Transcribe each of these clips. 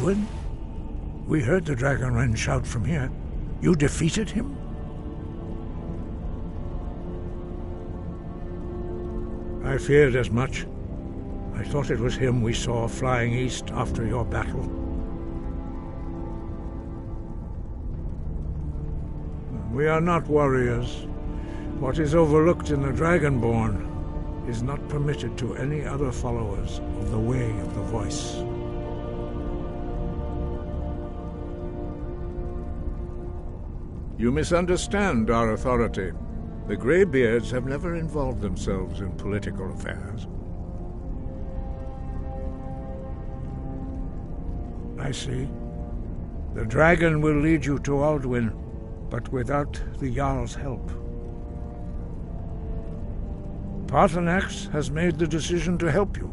Aldwin? We heard the Dragonren shout from here. You defeated him? I feared as much. I thought it was him we saw flying east after your battle. We are not warriors. What is overlooked in the Dragonborn is not permitted to any other followers of the Way of the Voice. You misunderstand our authority. The Greybeards have never involved themselves in political affairs. I see. The dragon will lead you to Aldwin, but without the Jarl's help. Paarthurnax has made the decision to help you.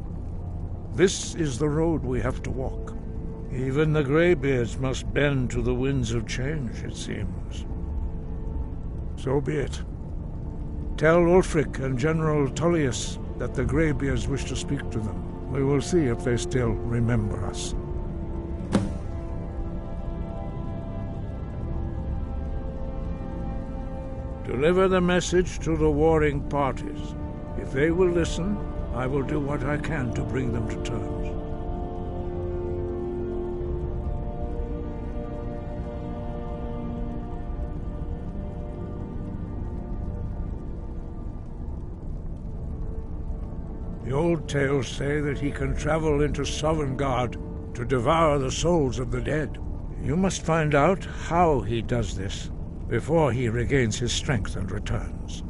This is the road we have to walk. Even the Greybeards must bend to the winds of change, it seems. So be it. Tell Ulfric and General Tullius that the Greybeards wish to speak to them. We will see if they still remember us. Deliver the message to the warring parties. If they will listen, I will do what I can to bring them to terms. The old tales say that he can travel into Sovngarde to devour the souls of the dead. You must find out how he does this before he regains his strength and returns.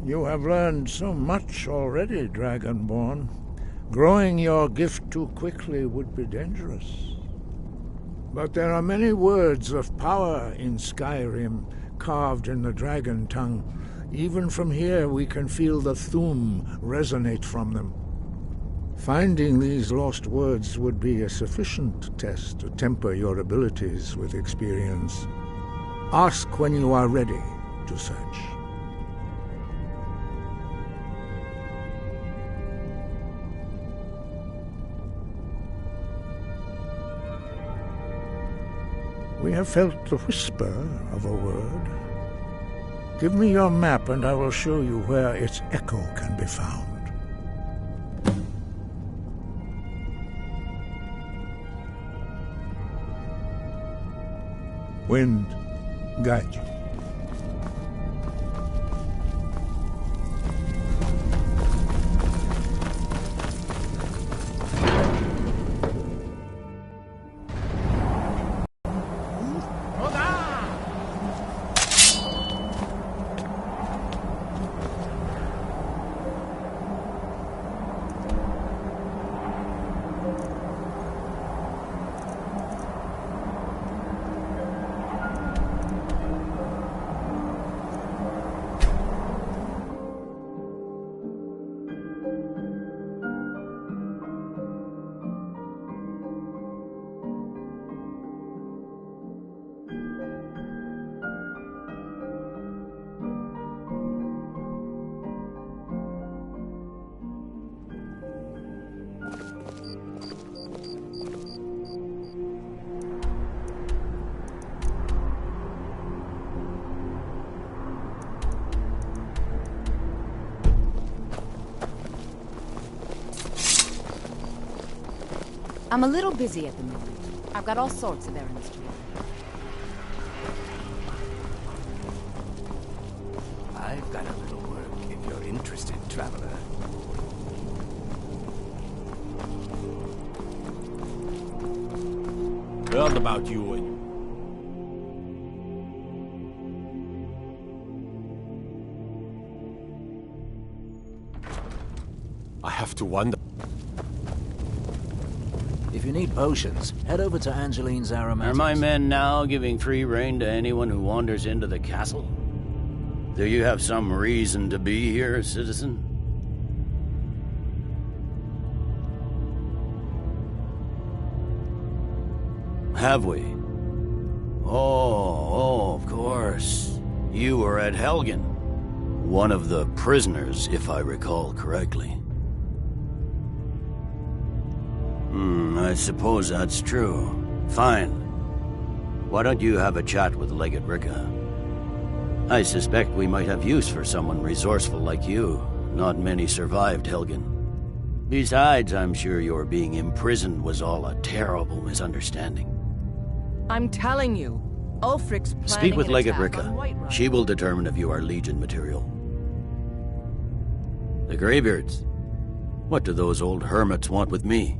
You have learned so much already, Dragonborn. Growing your gift too quickly would be dangerous. But there are many words of power in Skyrim, carved in the dragon tongue. Even from here we can feel the Thu'um resonate from them. Finding these lost words would be a sufficient test to temper your abilities with experience. Ask when you are ready to search. We have felt the whisper of a word. Give me your map and I will show you where its echo can be found. Wind, guide you. I'm a little busy at the moment. I've got all sorts of errands to run. I've got a little work if you're interested, traveler. Heard about you and... I have to wonder... If you need potions, head over to Angeline's Aromatics. Are my men now giving free rein to anyone who wanders into the castle? Do you have some reason to be here, citizen? Have we? Oh, of course. You were at Helgen. One of the prisoners, if I recall correctly. I suppose that's true. Fine. Why don't you have a chat with Legate Ricca? I suspect we might have use for someone resourceful like you. Not many survived Helgen. Besides, I'm sure your being imprisoned was all a terrible misunderstanding. I'm telling you, Ulfric's planning Speak with an Legate attack Ricca. on Whiterun. She will determine if you are Legion material. The Greybeards. What do those old hermits want with me?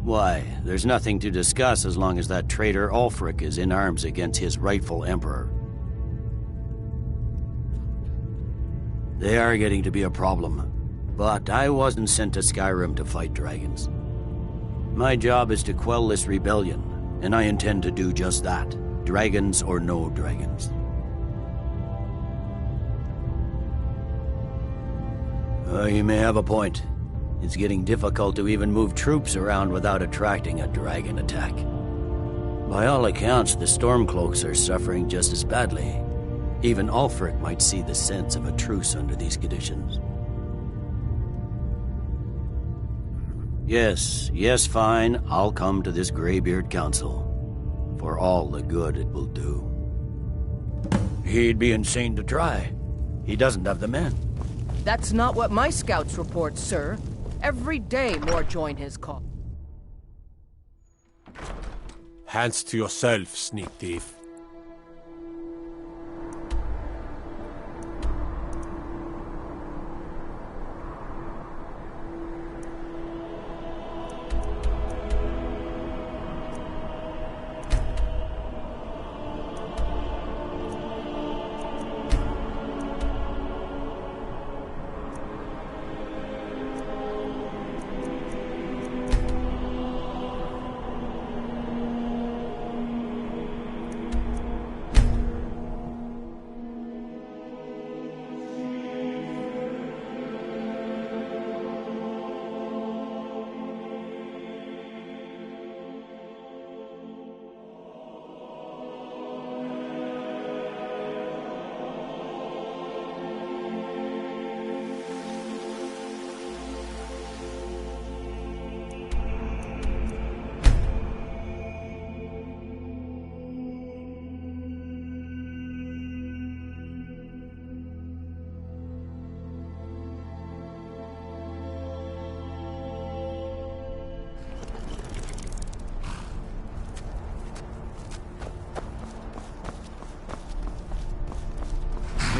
Why, there's nothing to discuss as long as that traitor Ulfric is in arms against his rightful emperor. They are getting to be a problem, but I wasn't sent to Skyrim to fight dragons. My job is to quell this rebellion, and I intend to do just that, dragons or no dragons. You may have a point. It's getting difficult to even move troops around without attracting a dragon attack. By all accounts, the Stormcloaks are suffering just as badly. Even Ulfric might see the sense of a truce under these conditions. Yes, fine. I'll come to this Greybeard Council. For all the good it will do. He'd be insane to try. He doesn't have the men. That's not what my scouts report, sir. Every day more join his call. Hands to yourself, sneak thief.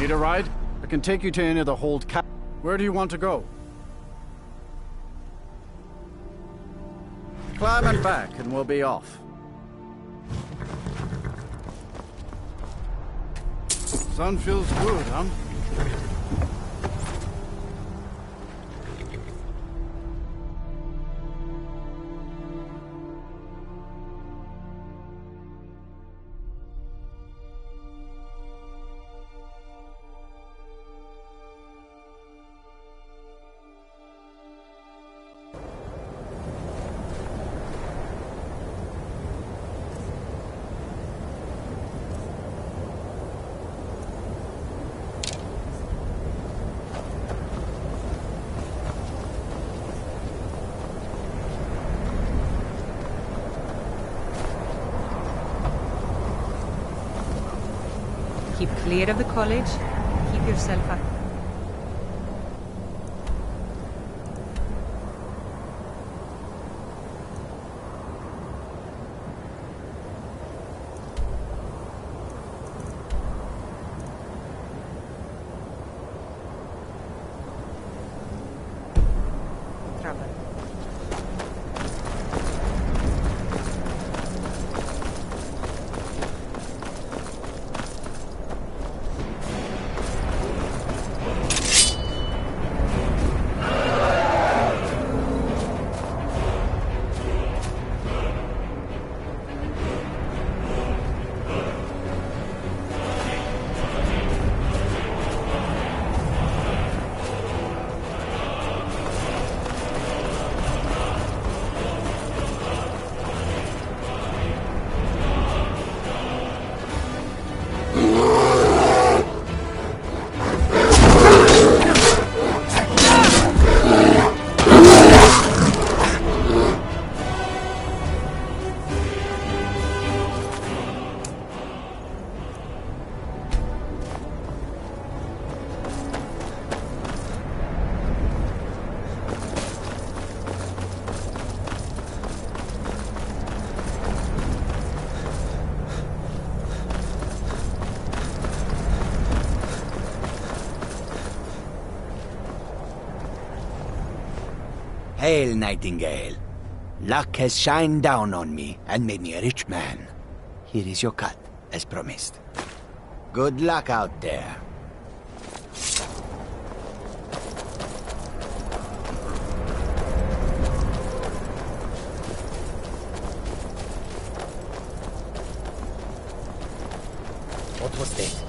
Need a ride? I can take you to any of the hold cap. Where do you want to go? Climb and back, and we'll be off. Sun feels good, huh? Keep clear of the college. Keep yourself up. Trouble. Hail, Nightingale. Luck has shined down on me and made me a rich man. Here is your cut, as promised. Good luck out there. What was that?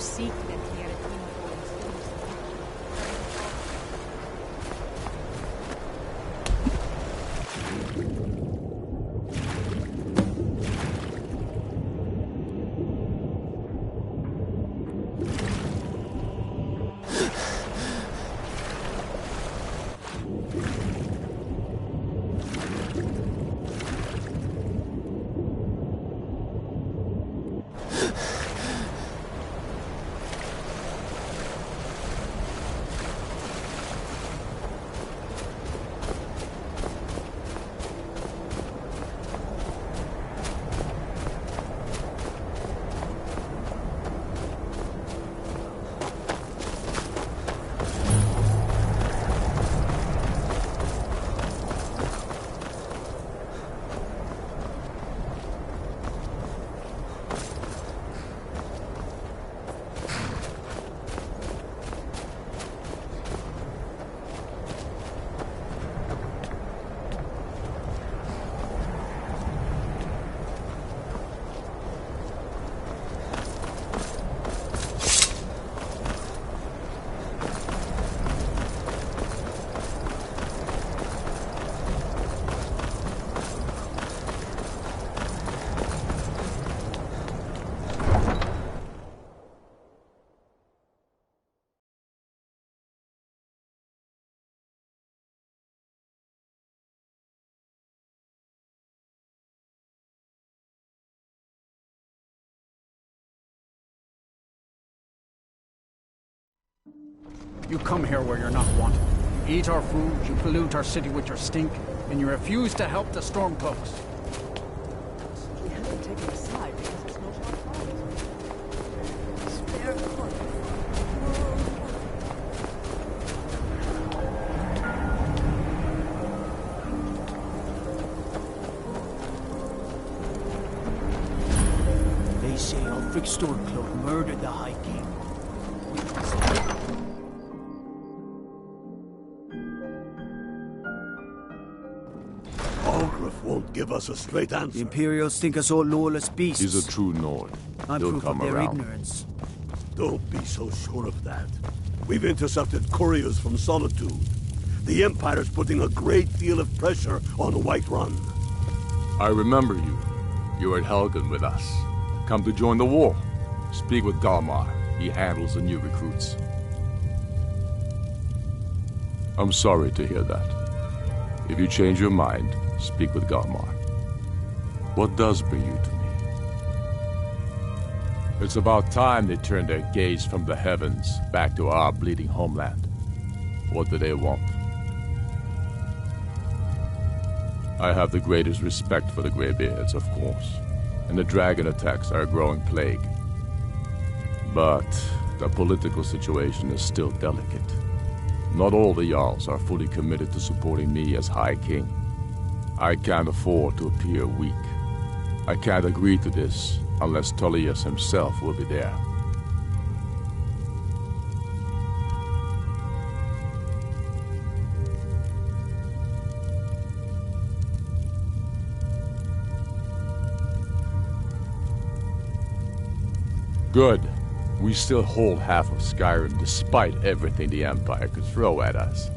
seek the clear You come here where you're not wanted. You eat our food, you pollute our city with your stink, and you refuse to help the Stormcloaks. We haven't taken a side because it's not our fault. Spare court. They say Ulfric Stormcloak murdered the High King. Won't give us a straight answer. The Imperials think us all lawless beasts. He's a true Nord. I'm He'll proof come of their around. ignorance. Don't be so sure of that. We've intercepted couriers from Solitude. The Empire's putting a great deal of pressure on Whiterun. I remember you. You were at Helgen with us. Come to join the war. Speak with Galmar. He handles the new recruits. I'm sorry to hear that. If you change your mind, speak with Galmar. What does bring you to me? It's about time they turned their gaze from the heavens back to our bleeding homeland. What do they want? I have the greatest respect for the Greybeards, of course, and the dragon attacks are a growing plague. But the political situation is still delicate. Not all the Jarls are fully committed to supporting me as High King. I can't afford to appear weak. I can't agree to this unless Tullius himself will be there. Good. We still hold half of Skyrim despite everything the Empire could throw at us.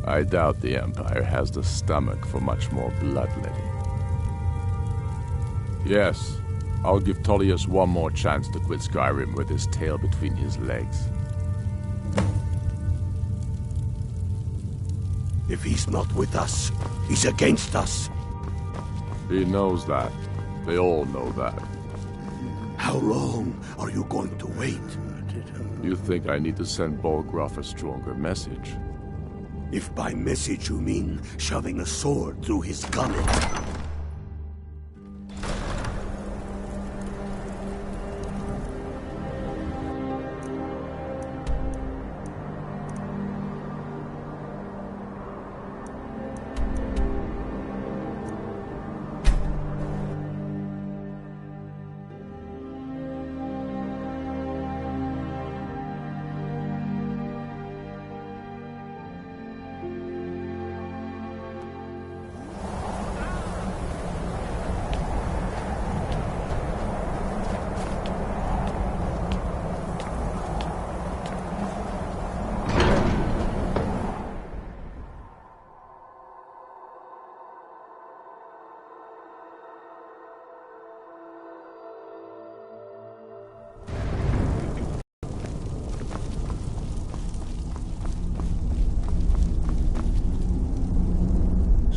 I doubt the Empire has the stomach for much more bloodletting. Yes, I'll give Tullius one more chance to quit Skyrim with his tail between his legs. If he's not with us, he's against us. He knows that. They all know that. How long are you going to wait? You think I need to send Bolgraf a stronger message? If by message you mean shoving a sword through his gullet.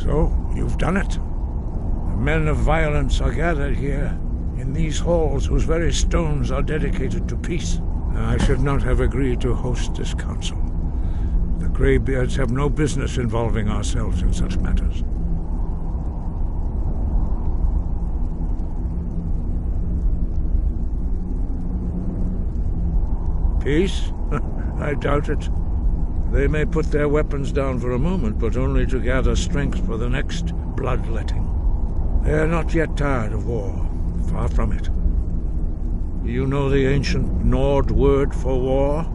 So, you've done it. The men of violence are gathered here, in these halls whose very stones are dedicated to peace. I should not have agreed to host this council. The Greybeards have no business involving ourselves in such matters. Peace? I doubt it. They may put their weapons down for a moment, but only to gather strength for the next bloodletting. They are not yet tired of war. Far from it. You know the ancient Nord word for war?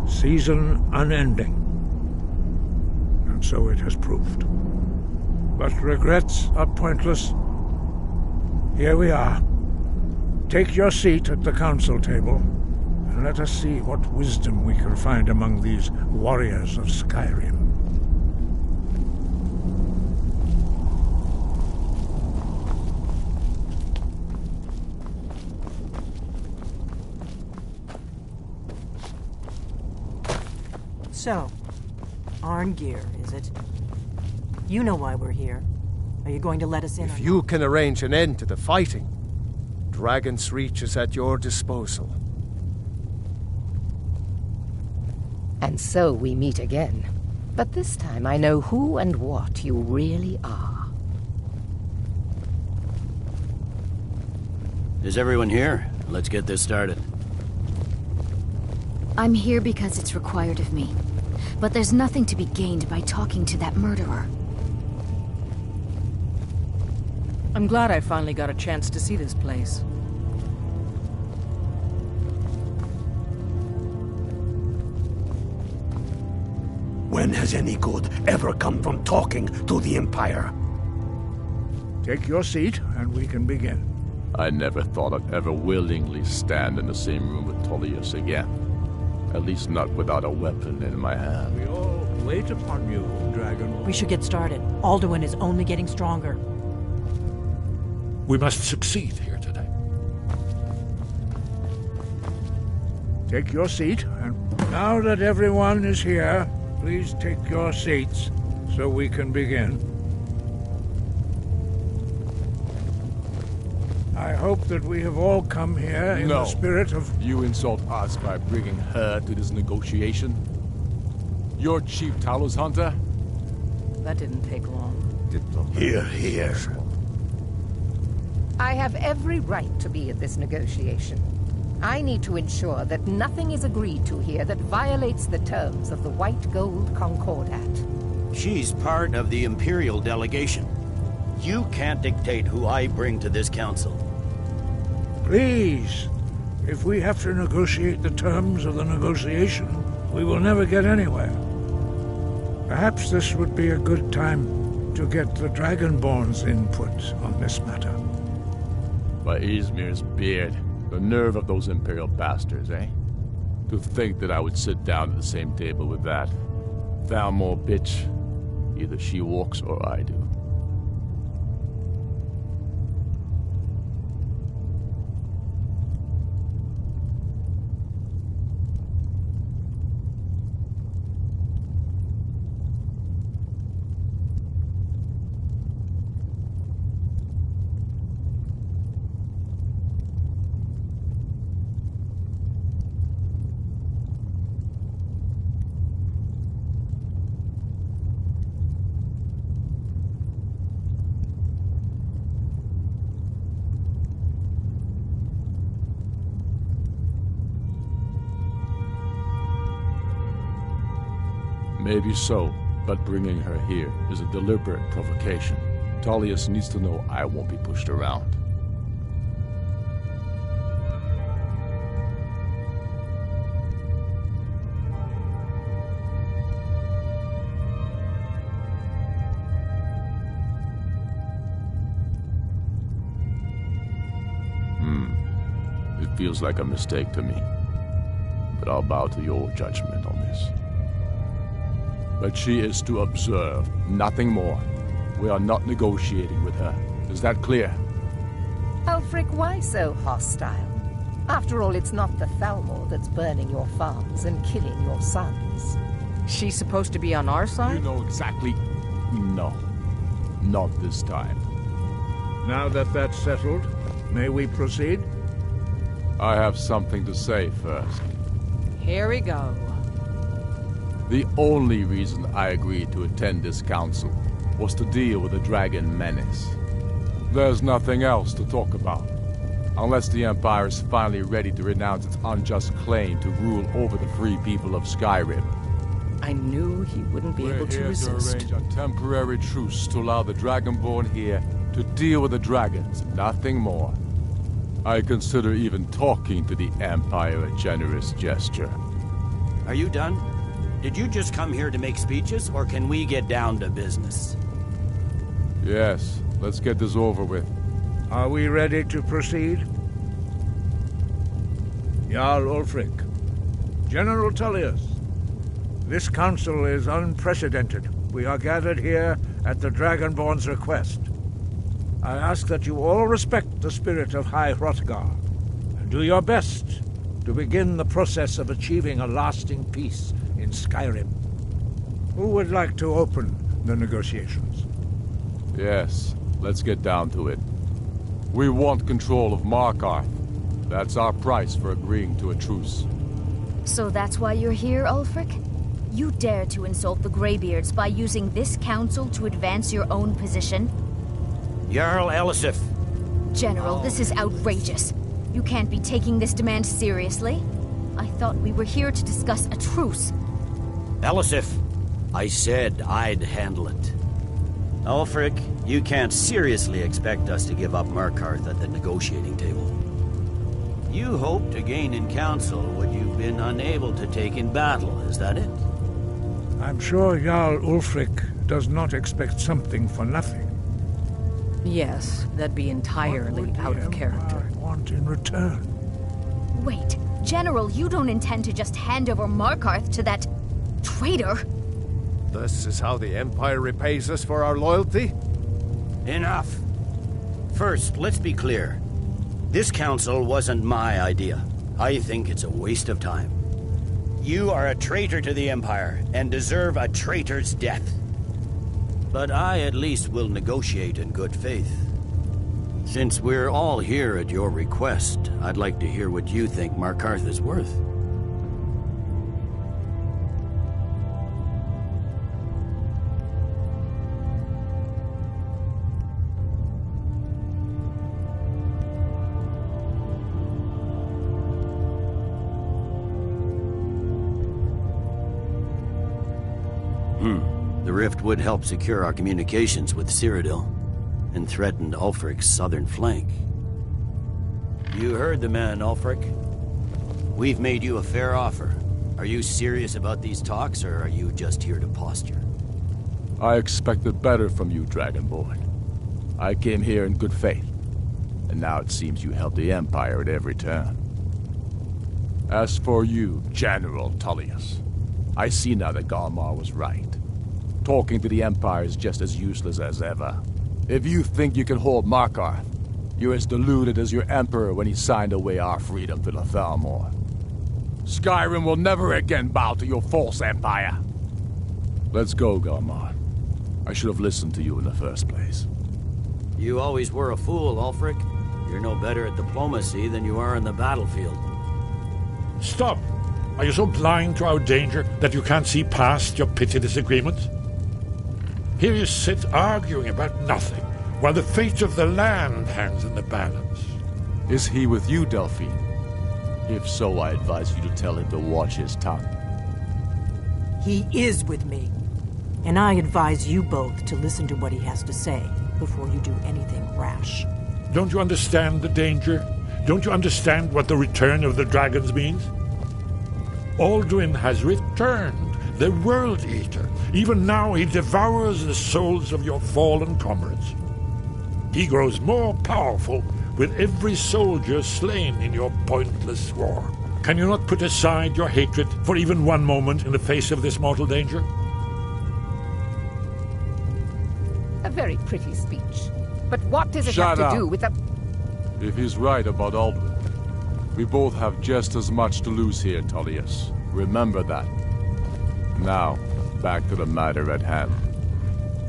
Season unending. And so it has proved. But regrets are pointless. Here we are. Take your seat at the council table, and let us see what wisdom we can find among these warriors of Skyrim. So, Arngeir, is it? You know why we're here. Are you going to let us in? If you can arrange an end to the fighting, Dragon's Reach is at your disposal. And so we meet again. But this time I know who and what you really are. Is everyone here? Let's get this started. I'm here because it's required of me. But there's nothing to be gained by talking to that murderer. I'm glad I finally got a chance to see this place. When has any good ever come from talking to the Empire? Take your seat, and we can begin. I never thought I'd ever willingly stand in the same room with Tullius again. At least not without a weapon in my hand. We all wait upon you, Dragon. We should get started. Alduin is only getting stronger. We must succeed here today. Take your seat, and now that everyone is here, please take your seats so we can begin. I hope that we have all come here in the spirit of... You insult us by bringing her to this negotiation? You're Chief Talos Hunter? That didn't take long. Hear, hear. I have every right to be at this negotiation. I need to ensure that nothing is agreed to here that violates the terms of the White Gold Concordat. She's part of the Imperial delegation. You can't dictate who I bring to this council. Please, if we have to negotiate the terms of the negotiation, we will never get anywhere. Perhaps this would be a good time to get the Dragonborn's input on this matter. By Ysmir's beard, the nerve of those Imperial bastards, eh? To think that I would sit down at the same table with that. Thalmor bitch. Either she walks or I do. Maybe so, but bringing her here is a deliberate provocation. Tullius needs to know I won't be pushed around. It feels like a mistake to me, but I'll bow to your judgment on this. But she is to observe, nothing more. We are not negotiating with her. Is that clear? Ulfric, why so hostile? After all, it's not the Thalmor that's burning your farms and killing your sons. She's supposed to be on our side? You know exactly... No. Not this time. Now that that's settled, may we proceed? I have something to say first. Here we go. The only reason I agreed to attend this council was to deal with the dragon menace. There's nothing else to talk about, unless the Empire is finally ready to renounce its unjust claim to rule over the free people of Skyrim. I knew he wouldn't be able to resist. We're here to arrange a temporary truce to allow the Dragonborn here to deal with the dragons, nothing more. I consider even talking to the Empire a generous gesture. Are you done? Did you just come here to make speeches, or can we get down to business? Yes, let's get this over with. Are we ready to proceed? Jarl Ulfric, General Tullius, this council is unprecedented. We are gathered here at the Dragonborn's request. I ask that you all respect the spirit of High Hrothgar, and do your best to begin the process of achieving a lasting peace in Skyrim. Who would like to open the negotiations? Yes, let's get down to it. We want control of Markarth. That's our price for agreeing to a truce. So that's why you're here, Ulfric? You dare to insult the Greybeards by using this council to advance your own position? Jarl Elisif. General, this is outrageous. You can't be taking this demand seriously. I thought we were here to discuss a truce. Elisif, I said I'd handle it. Ulfric, you can't seriously expect us to give up Markarth at the negotiating table. You hoped to gain in council what you've been unable to take in battle, is that it? I'm sure Jarl Ulfric does not expect something for nothing. Yes, that'd be entirely out of character. Want in return? Wait, General, you don't intend to just hand over Markarth to that traitor? This is how the Empire repays us for our loyalty? Enough. First, let's be clear. This council wasn't my idea. I think it's a waste of time. You are a traitor to the Empire and deserve a traitor's death. But I at least will negotiate in good faith. Since we're all here at your request, I'd like to hear what you think Markarth is worth. The rift would help secure our communications with Cyrodiil, and threatened Ulfric's southern flank. You heard the man, Ulfric. We've made you a fair offer. Are you serious about these talks, or are you just here to posture? I expected better from you, Dragonborn. I came here in good faith, and now it seems you help the Empire at every turn. As for you, General Tullius, I see now that Galmar was right. Talking to the Empire is just as useless as ever. If you think you can hold Markarth, you're as deluded as your Emperor when he signed away our freedom to the Thalmor. Skyrim will never again bow to your false empire. Let's go, Galmar. I should have listened to you in the first place. You always were a fool, Ulfric. You're no better at diplomacy than you are in the battlefield. Stop! Are you so blind to our danger that you can't see past your petty disagreements? Here you sit arguing about nothing, while the fate of the land hangs in the balance. Is he with you, Delphine? If so, I advise you to tell him to watch his tongue. He is with me. And I advise you both to listen to what he has to say before you do anything rash. Don't you understand the danger? Don't you understand what the return of the dragons means? Alduin has returned, the World Eater. Even now he devours the souls of your fallen comrades. He grows more powerful with every soldier slain in your pointless war. Can you not put aside your hatred for even one moment in the face of this mortal danger? A very pretty speech. But what does it Shut have up. to do with the... If he's right about Alduin, we both have just as much to lose here, Tullius. Remember that. Now, back to the matter at hand.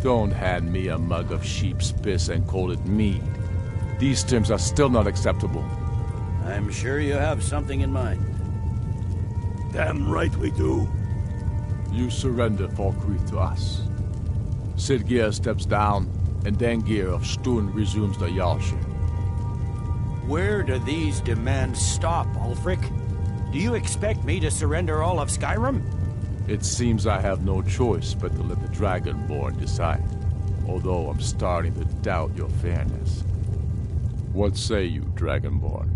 Don't hand me a mug of sheep's piss and call it mead. These terms are still not acceptable. I'm sure you have something in mind. Damn right we do. You surrender Falkreath to us. Sidgeir steps down, and Dengir of Stun resumes the Jarlship. Where do these demands stop, Ulfric? Do you expect me to surrender all of Skyrim? It seems I have no choice but to let the Dragonborn decide, although I'm starting to doubt your fairness. What say you, Dragonborn?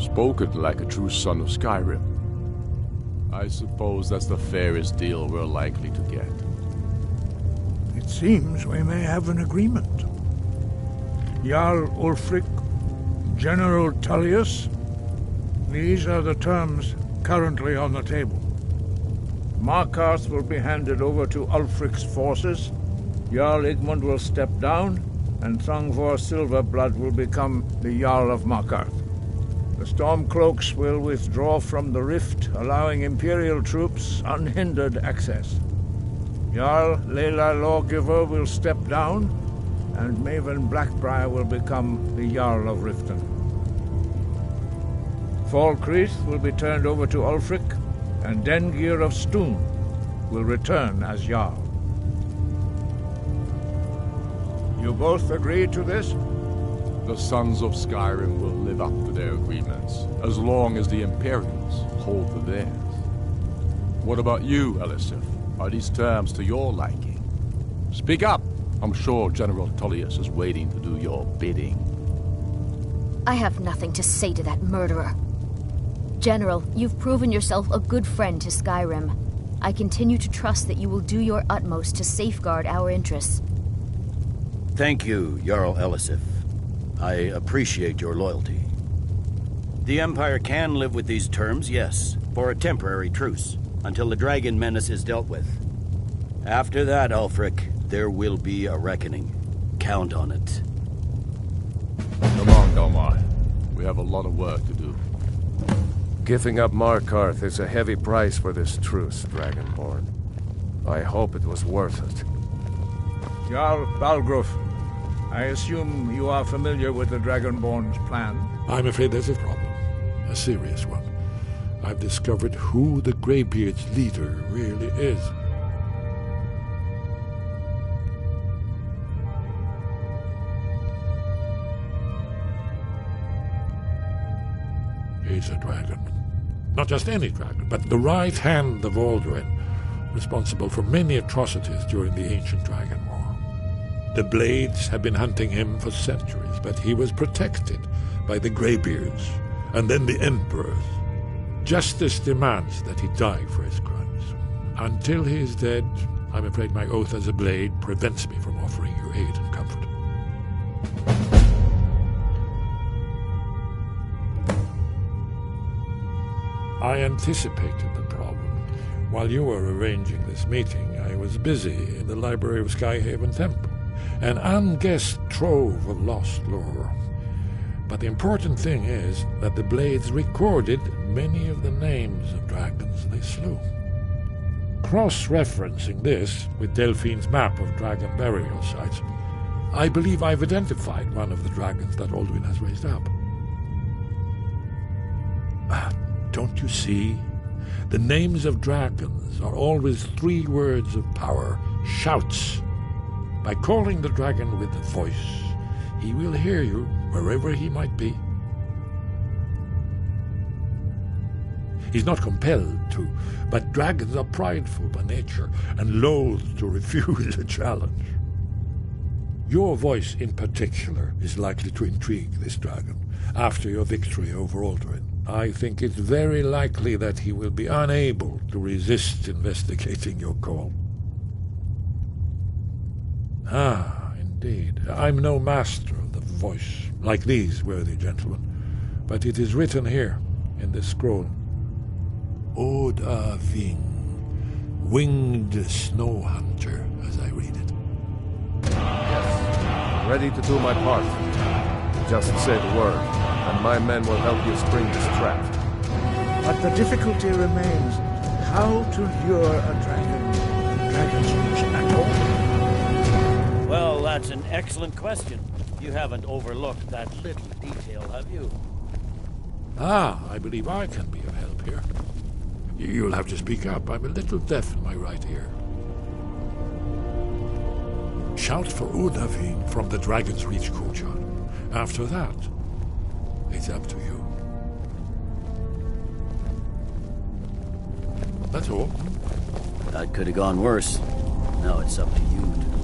Spoken like a true son of Skyrim. I suppose that's the fairest deal we're likely to get. It seems we may have an agreement. Jarl Ulfric, General Tullius, these are the terms currently on the table. Markarth will be handed over to Ulfric's forces, Jarl Igmund will step down, and Thangvor Silverblood will become the Jarl of Markarth. The Stormcloaks will withdraw from the rift, allowing Imperial troops unhindered access. Jarl Leila Lawgiver will step down, and Maven Blackbriar will become the Jarl of Riften. Falkreath will be turned over to Ulfric, and Dengir of Stun will return as Jarl. You both agree to this? The Sons of Skyrim will live up to their agreements, as long as the Imperials hold to theirs. What about you, Elisif? Are these terms to your liking? Speak up! I'm sure General Tullius is waiting to do your bidding. I have nothing to say to that murderer. General, you've proven yourself a good friend to Skyrim. I continue to trust that you will do your utmost to safeguard our interests. Thank you, Jarl Elisif. I appreciate your loyalty. The Empire can live with these terms, yes, for a temporary truce, until the dragon menace is dealt with. After that, Ulfric, there will be a reckoning. Count on it. Come on, Galmar. We have a lot of work to do. Giving up Markarth is a heavy price for this truce, Dragonborn. I hope it was worth it. Jarl Balgruf, I assume you are familiar with the Dragonborn's plan? I'm afraid there's a problem. A serious one. I've discovered who the Greybeard's leader really is. He's a dragon. Not just any dragon, but the right hand of Alduin, responsible for many atrocities during the ancient Dragon War. The Blades have been hunting him for centuries, but he was protected by the Greybeards, and then the Emperors. Justice demands that he die for his crimes. Until he is dead, I'm afraid my oath as a Blade prevents me from offering you aid and comfort. I anticipated the problem. While you were arranging this meeting, I was busy in the library of Skyhaven Temple, an unguessed trove of lost lore. But the important thing is that the Blades recorded many of the names of dragons they slew. Cross-referencing this with Delphine's map of dragon burial sites, I believe I've identified one of the dragons that Alduin has raised up. Don't you see? The names of dragons are always 3 words of power, shouts. By calling the dragon with the voice, he will hear you wherever he might be. He's not compelled to, but dragons are prideful by nature and loath to refuse a challenge. Your voice in particular is likely to intrigue this dragon after your victory over Alduin. I think it's very likely that he will be unable to resist investigating your call. Ah, indeed. I'm no master of the voice, like these worthy gentlemen, but it is written here in this scroll. Oda Ving, winged snow hunter, as I read it. Yes, ready to do my part. Just say the word, and my men will help you spring this trap. But the difficulty remains how to lure a dragon to Dragon's Reach at all. Well, that's an excellent question. You haven't overlooked that little detail, have you? Ah, I believe I can be of help here. You'll have to speak up. I'm a little deaf in my right ear. Shout for Udavin from the Dragon's Reach courtyard. After that, it's up to you. That's all. That could have gone worse. Now it's up to you to deliver.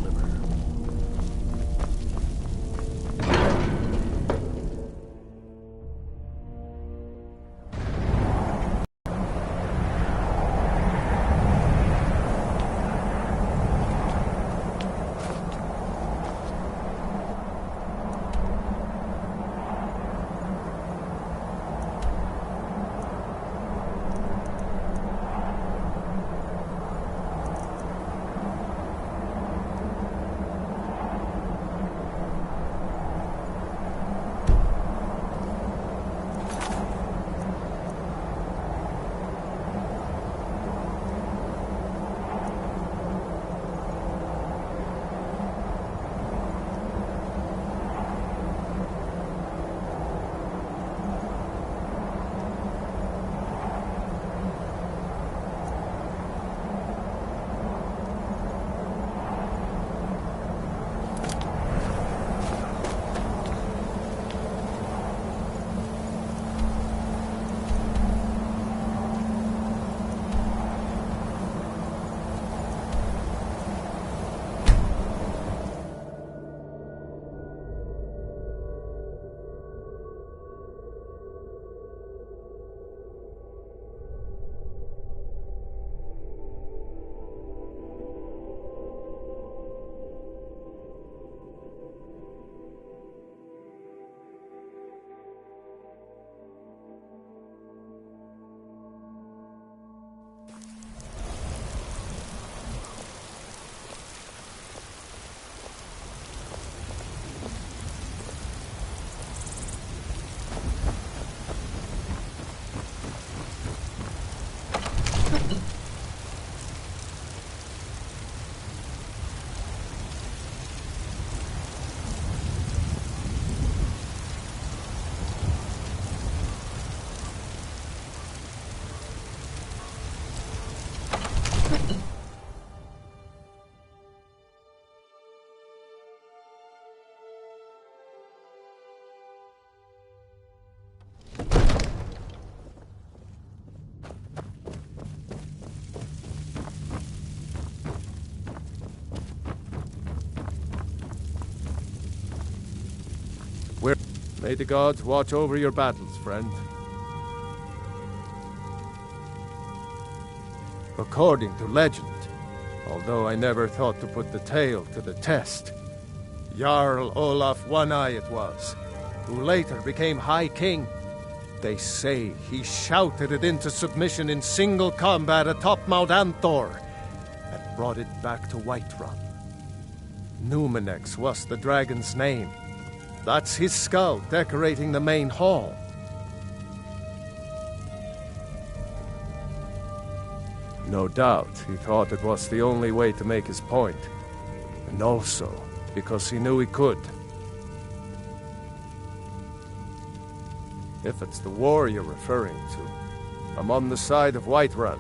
May the gods watch over your battles, friend. According to legend, although I never thought to put the tale to the test, Jarl Olaf One-Eye it was, who later became High King. They say he shouted it into submission in single combat atop Mount Anthor, and brought it back to Whiterun. Numenex was the dragon's name. That's his skull decorating the main hall. No doubt he thought it was the only way to make his point, and also because he knew he could. If it's the war you're referring to, I'm on the side of Whiterun.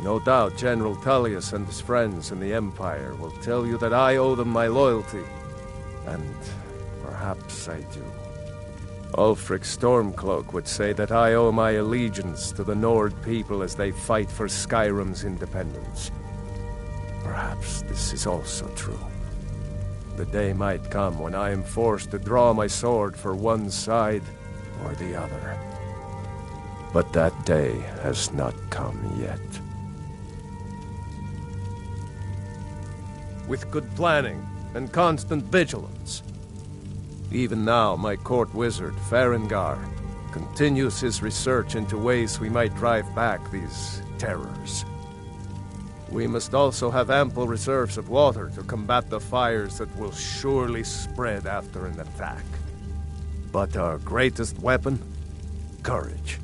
No doubt General Tullius and his friends in the Empire will tell you that I owe them my loyalty. And perhaps I do. Ulfric Stormcloak would say that I owe my allegiance to the Nord people as they fight for Skyrim's independence. Perhaps this is also true. The day might come when I am forced to draw my sword for one side or the other. But that day has not come yet. With good planning and constant vigilance. Even now, my court wizard, Farengar, continues his research into ways we might drive back these terrors. We must also have ample reserves of water to combat the fires that will surely spread after an attack. But our greatest weapon? Courage.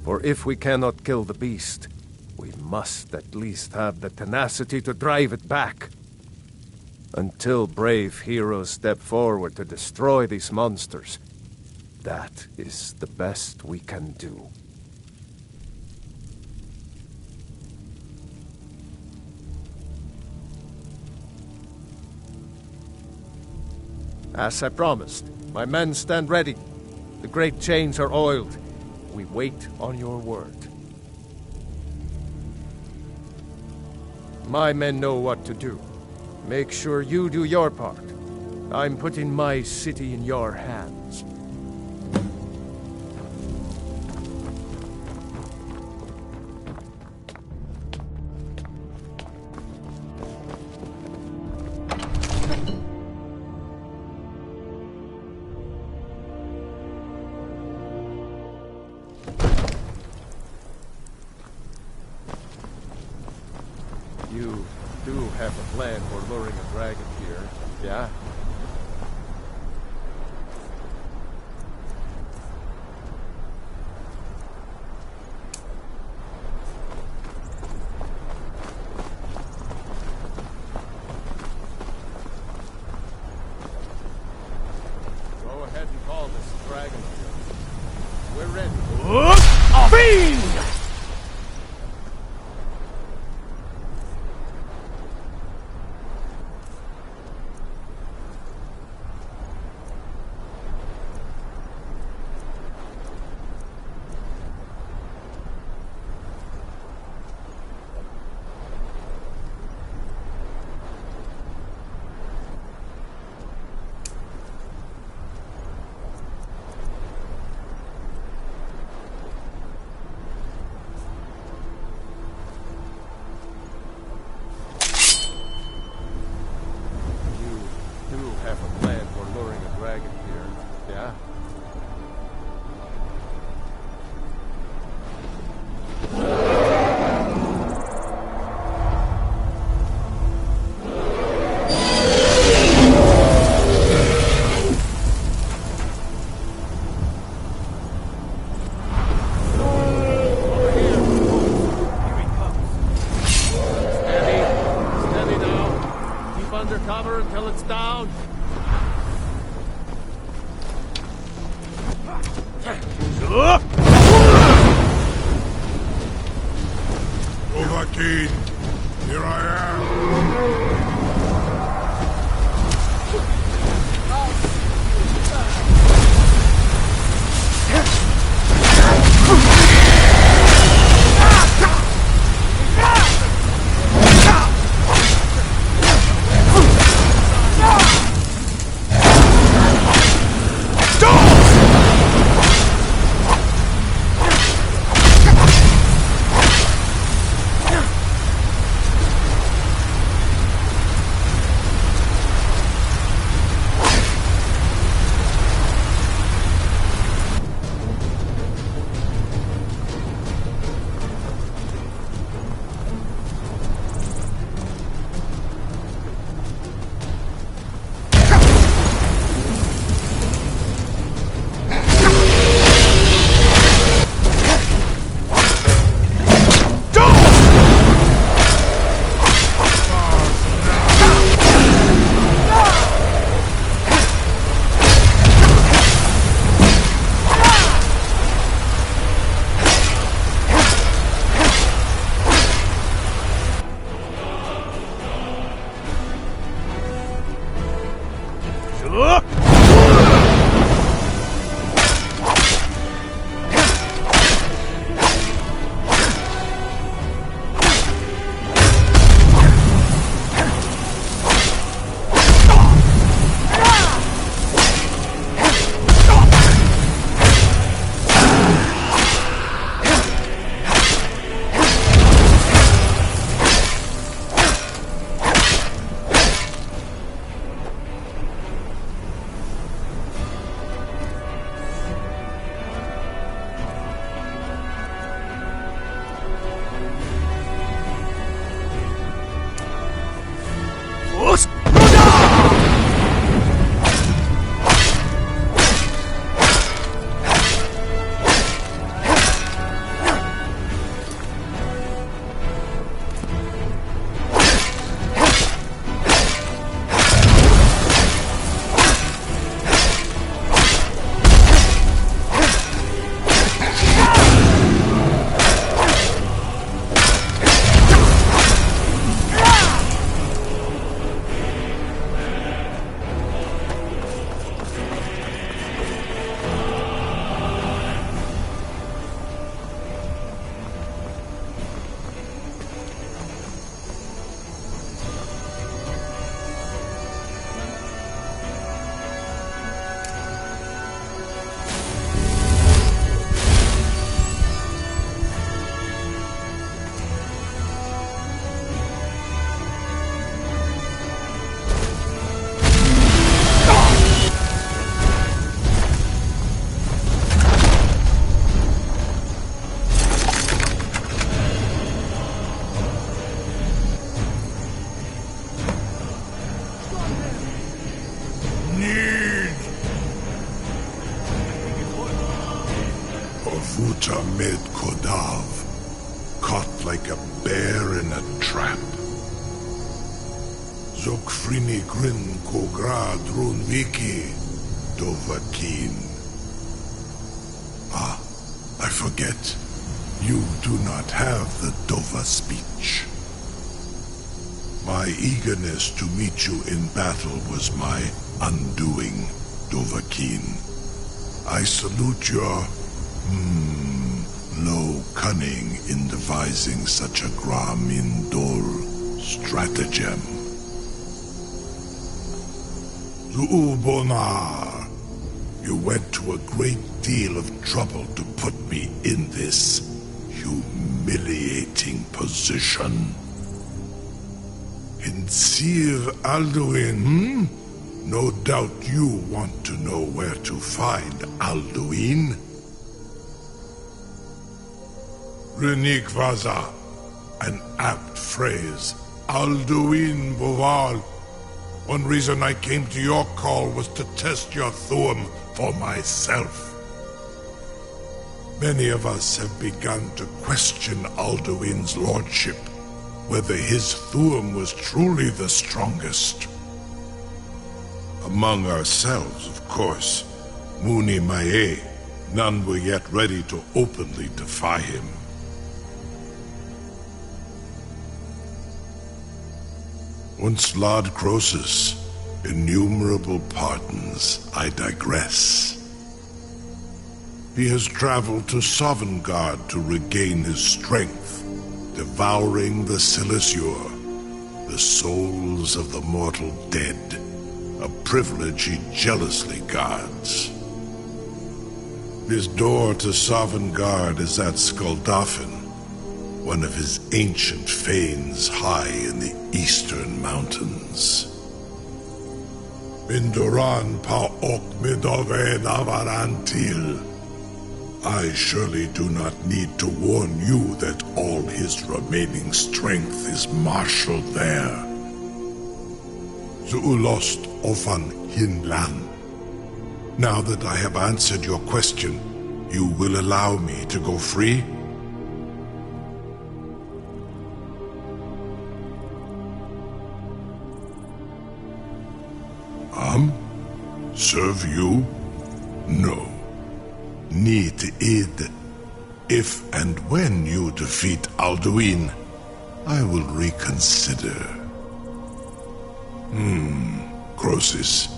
For if we cannot kill the beast, we must at least have the tenacity to drive it back. Until brave heroes step forward to destroy these monsters, that is the best we can do. As I promised, my men stand ready. The great chains are oiled. We wait on your word. My men know what to do. Make sure you do your part. I'm putting my city in your hands. You do have a plan for luring a dragon here, yeah? Go ahead and call this dragon here. We're ready. Fiend! Have a plan for luring a dragon here, yeah? Steady now. Keep under cover until it's down. Overkeen, here I am. Zokfrini Grin Kogra Drunviki Dovahkiin. Ah, I forget. You do not have the Dova speech. My eagerness to meet you in battle was my undoing, Dovahkiin. I salute your, low cunning in devising such a Gramin Dol stratagem. Zuubonar, you went to a great deal of trouble to put me in this humiliating position. In Sir Alduin, No doubt you want to know where to find Alduin. Renik Vaza, an apt phrase. Alduin Boval. One reason I came to your call was to test your Thuum for myself. Many of us have begun to question Alduin's lordship, whether his Thuum was truly the strongest. Among ourselves, of course, Muni Mae, none were yet ready to openly defy him. Once Lord Croesus, innumerable pardons, I digress. He has traveled to Sovngarde to regain his strength, devouring the Silesure, the souls of the mortal dead, a privilege he jealously guards. His door to Sovngarde is at Skuldafn, one of his ancient fanes high in the eastern mountains. Mindoran pa ok midove navarantil. I surely do not need to warn you that all his remaining strength is marshaled there. Zuulost ofan hinlan. Now that I have answered your question, you will allow me to go free? Serve you? No. Need id. If and when you defeat Alduin, I will reconsider. Croesus.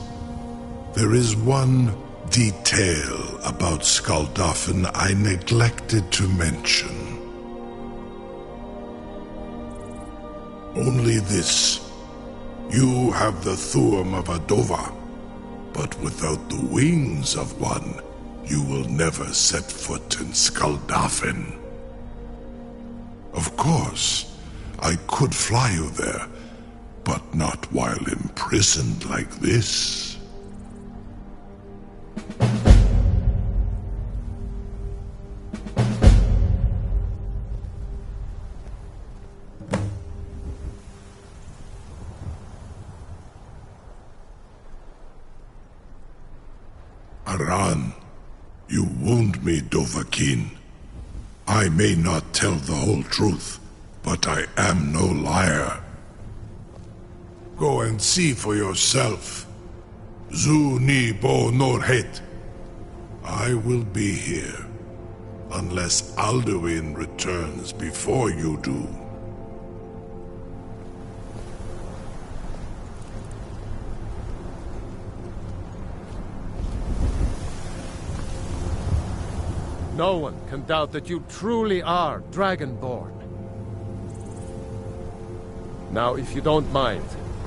There is one detail about Skuldafn I neglected to mention. Only this. You have the Thuum of a Dova, but without the wings of one, you will never set foot in Skuldafn. Of course, I could fly you there, but not while imprisoned like this. Aran, you wound me, Dovahkiin. I may not tell the whole truth, but I am no liar. Go and see for yourself. Zu ni bo norhet. I will be here, unless Alduin returns before you do. No one can doubt that you truly are Dragonborn. Now, if you don't mind,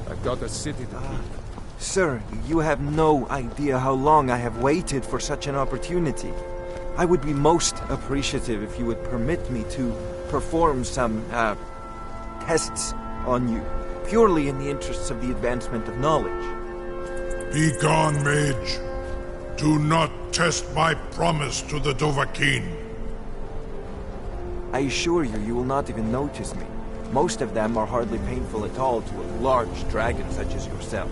I've got a city to keep. Sir, you have no idea how long I have waited for such an opportunity. I would be most appreciative if you would permit me to perform some, tests on you, purely in the interests of the advancement of knowledge. Be gone, mage. Do not test my promise to the Dovahkiin. I assure you, you will not even notice me. Most of them are hardly painful at all to a large dragon such as yourself.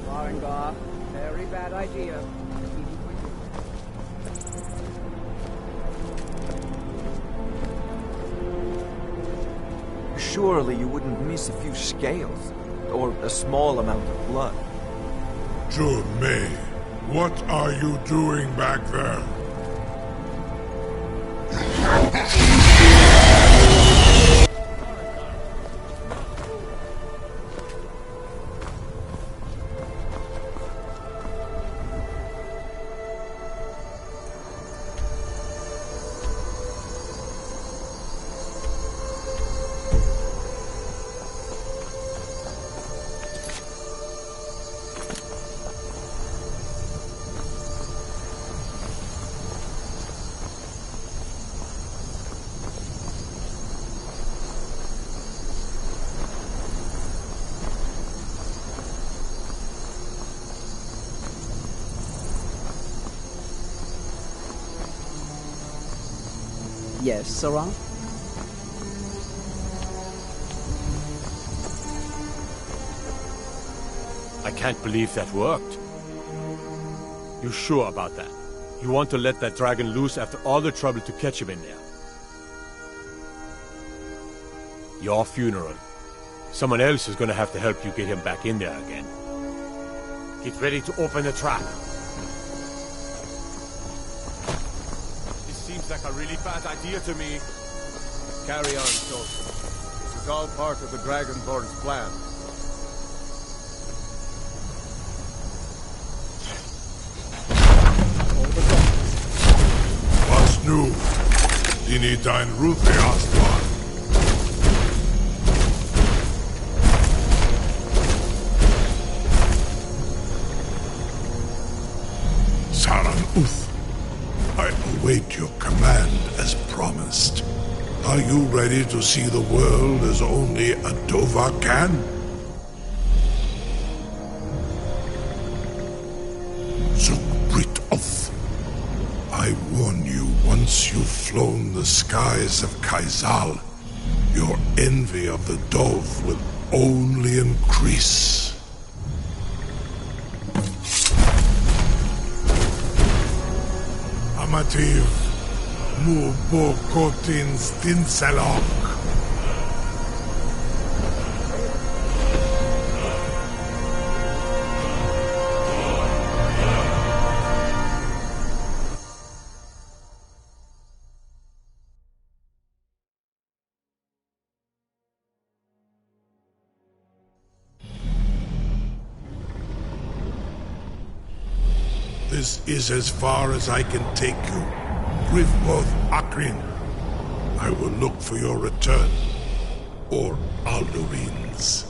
Farengar, very bad idea. Surely you wouldn't miss a few scales. or a small amount of blood. May, what are you doing back there? Yes, Sarah? I can't believe that worked. You sure about that? You want to let that dragon loose after all the trouble to catch him in there? Your funeral. Someone else is gonna have to help you get him back in there again. Get ready to open the trap. This seems like a really bad idea to me. Carry on, soldier. This is all part of the Dragonborn's plan. Was nu? Dini dein Rufe erstmal. Saran Uth, I await your command as promised. Are you ready to see the world as only a Dova can? Zukbrit Oth, I warn you, once you've flown the skies of Kaizal, your envy of the Dove will only increase. Amativ, Mubokotin Stinselok. This is as far as I can take you. Rivboth Akrin. I will look for your return. Or Aldurin's.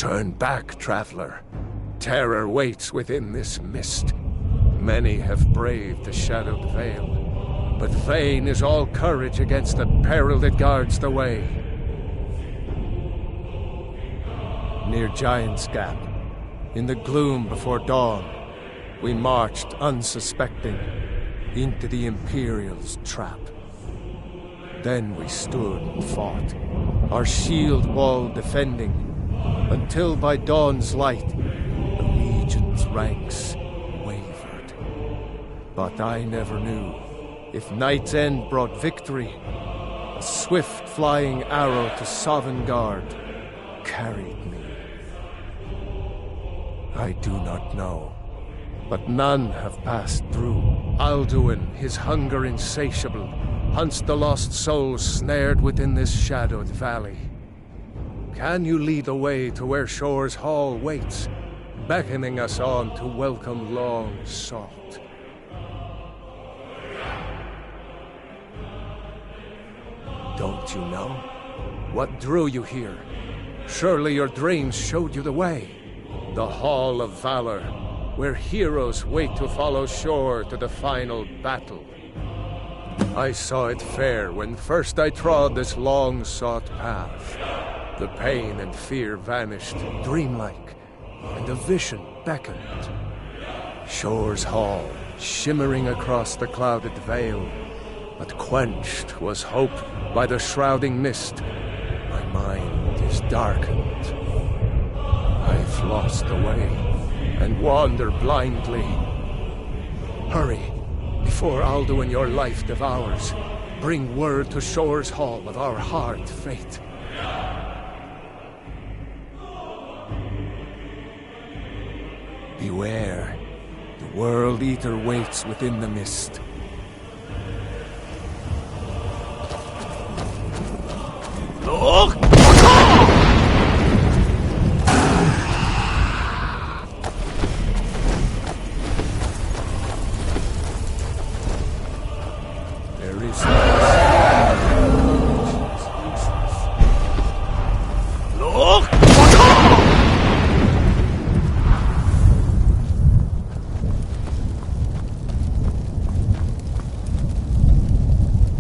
Turn back, traveler. Terror waits within this mist. Many have braved the shadowed veil, but vain is all courage against the peril that guards the way. Near Giant's Gap, in the gloom before dawn, we marched unsuspecting into the Imperial's trap. Then we stood and fought, our shield wall defending, until by dawn's light, the Legion's ranks wavered. But I never knew if Night's End brought victory, a swift flying arrow to Sovngarde carried me. I do not know, but none have passed through. Alduin, his hunger insatiable, hunts the lost souls snared within this shadowed valley. Can you lead the way to where Shore's Hall waits, beckoning us on to welcome long sought? Don't you know? What drew you here? Surely your dreams showed you the way. The Hall of Valor, where heroes wait to follow Shore to the final battle. I saw it fair when first I trod this long-sought path. The pain and fear vanished, dreamlike, and a vision beckoned. Shore's Hall, shimmering across the clouded veil, but quenched was hope by the shrouding mist. My mind is darkened. I've lost the way, and wander blindly. Hurry, before Alduin your life devours. Bring word to Shore's Hall of our hard fate. Beware, the World Eater waits within the mist. Look!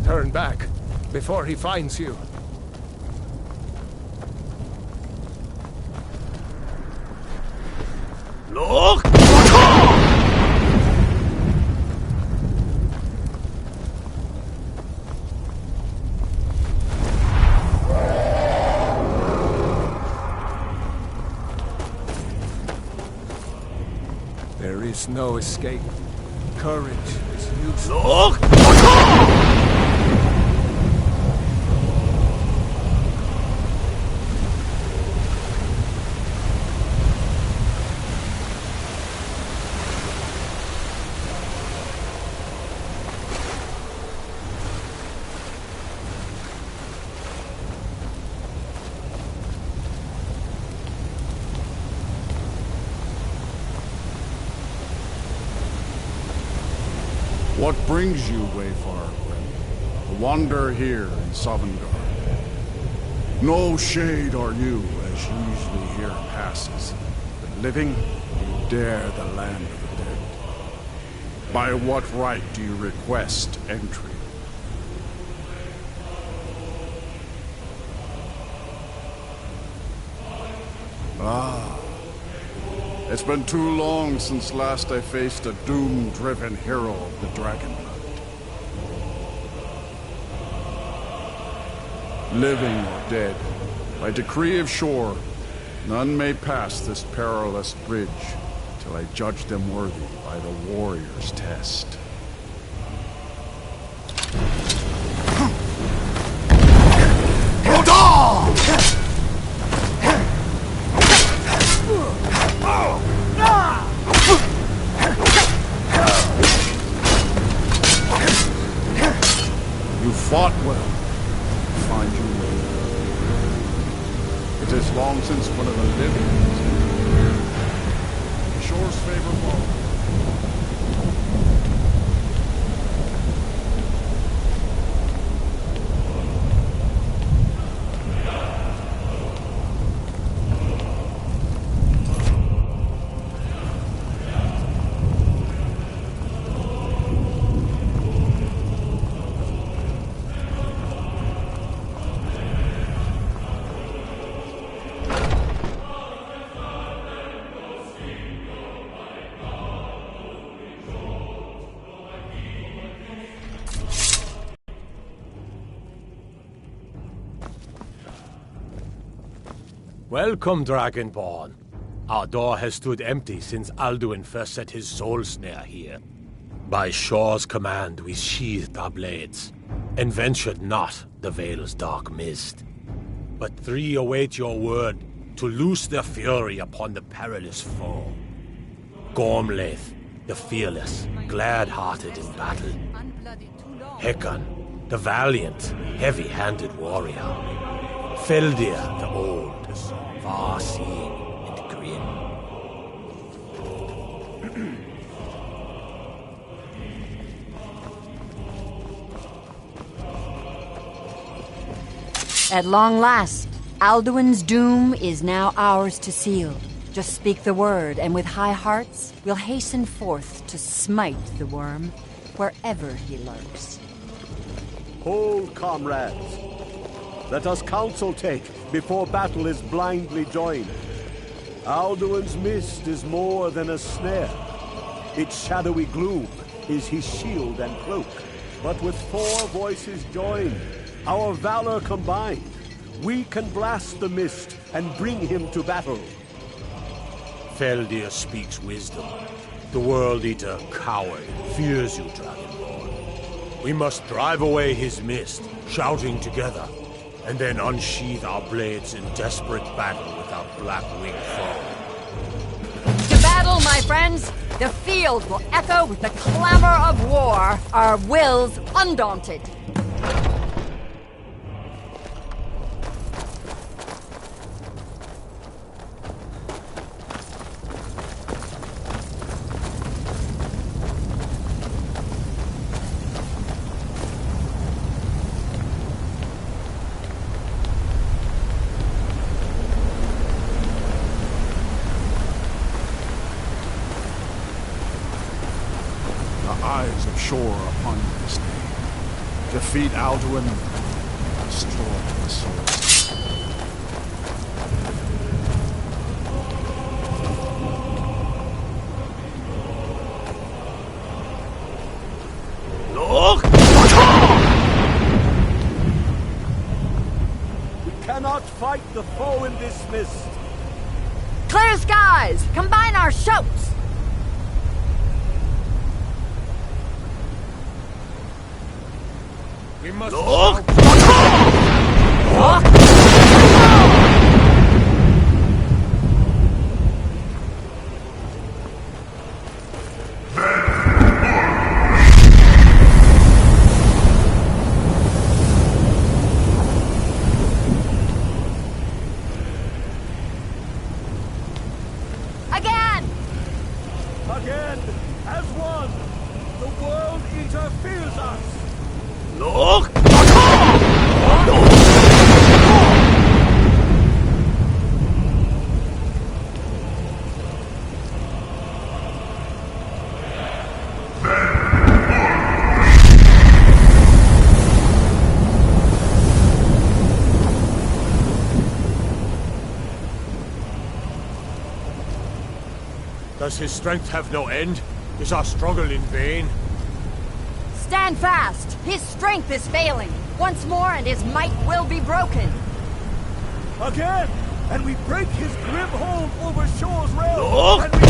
Turn back before he finds you. Look! There is no escape. Courage is useless. Look! What brings you, Wayfarer, to wander here in Sovngarde? No shade are you, as usually here passes. But living, you dare the land of the dead. By what right do you request entry? Ah. It's been too long since last I faced a doom-driven hero of the Dragonblood. Living or dead, by decree of Shore, none may pass this perilous bridge till I judge them worthy by the warrior's test. You fought well. Find you well. It is long since one of the living was Shore's favorite foe. Welcome, Dragonborn. Our door has stood empty since Alduin first set his soul snare here. By Shor's command, we sheathed our blades, and ventured not the Vale's dark mist. But three await your word to loose their fury upon the perilous foe. Gormlaith, the fearless, glad-hearted in battle. Hekon, the valiant, heavy-handed warrior. Feldir, the old, far-seeing and grim. At long last, Alduin's doom is now ours to seal. Just speak the word, and with high hearts, we'll hasten forth to smite the worm, wherever he lurks. Hold, comrades. Let us counsel take before battle is blindly joined. Alduin's mist is more than a snare. Its shadowy gloom is his shield and cloak. But with 4 voices joined, our valor combined, we can blast the mist and bring him to battle. Feldir speaks wisdom. The World Eater, coward, fears you, Dragonborn. We must drive away his mist, shouting together, and then unsheath our blades in desperate battle with our black-winged foe. To battle, my friends! The field will echo with the clamor of war, our wills undaunted. Eyes of Shore upon you this day. Defeat Alduin and destroy the souls. Look! We cannot fight the foe in this mist. Clear skies! Combine our shouts! We must look! Again, as one, the World Eater fears us. Look! Does his strength have no end? Is our struggle in vain? Stand fast! His strength is failing. Once more and his might will be broken. Again! And we break his grim hold over Shore's realm! Look! And we...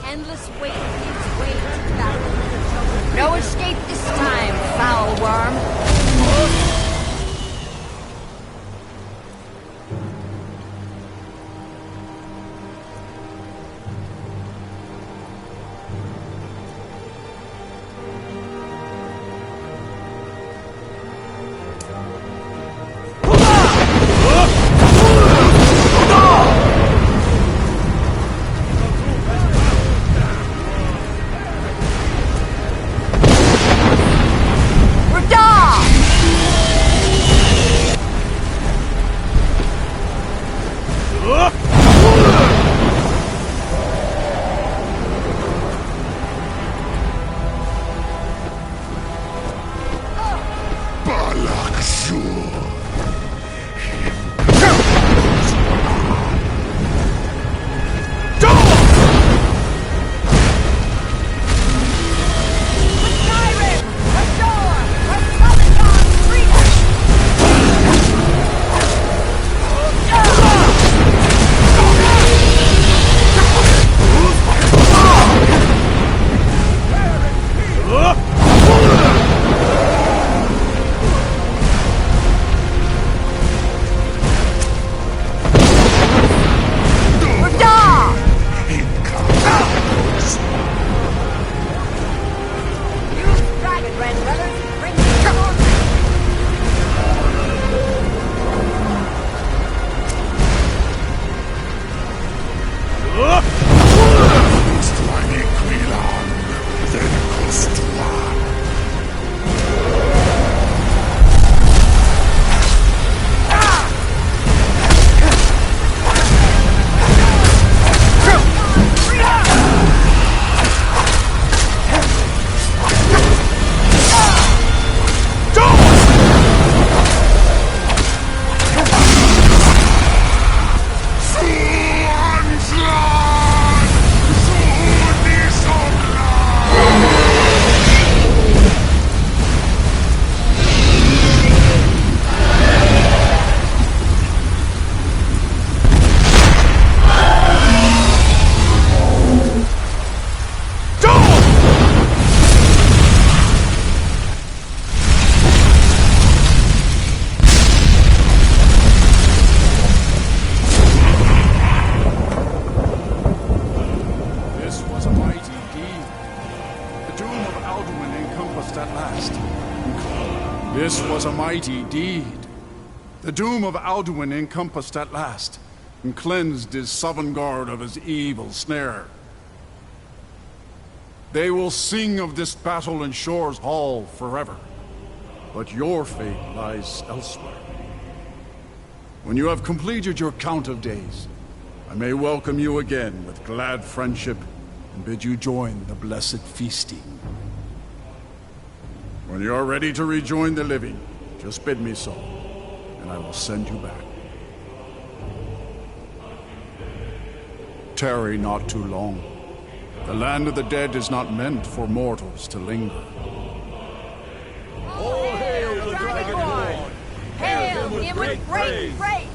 Endless weight gives way to battle. No escape this time, foul worm. Radar! Grand Brothers, bring me your This was a mighty deed. The doom of Alduin encompassed at last, and cleansed his Sovngarde of his evil snare. They will sing of this battle in Shore's Hall forever, but your fate lies elsewhere. When you have completed your count of days, I may welcome you again with glad friendship and bid you join the blessed feasting. When you are ready to rejoin the living, just bid me so, and I will send you back. Tarry not too long. The land of the dead is not meant for mortals to linger. All hail the Dragonborn! Hail him with great praise!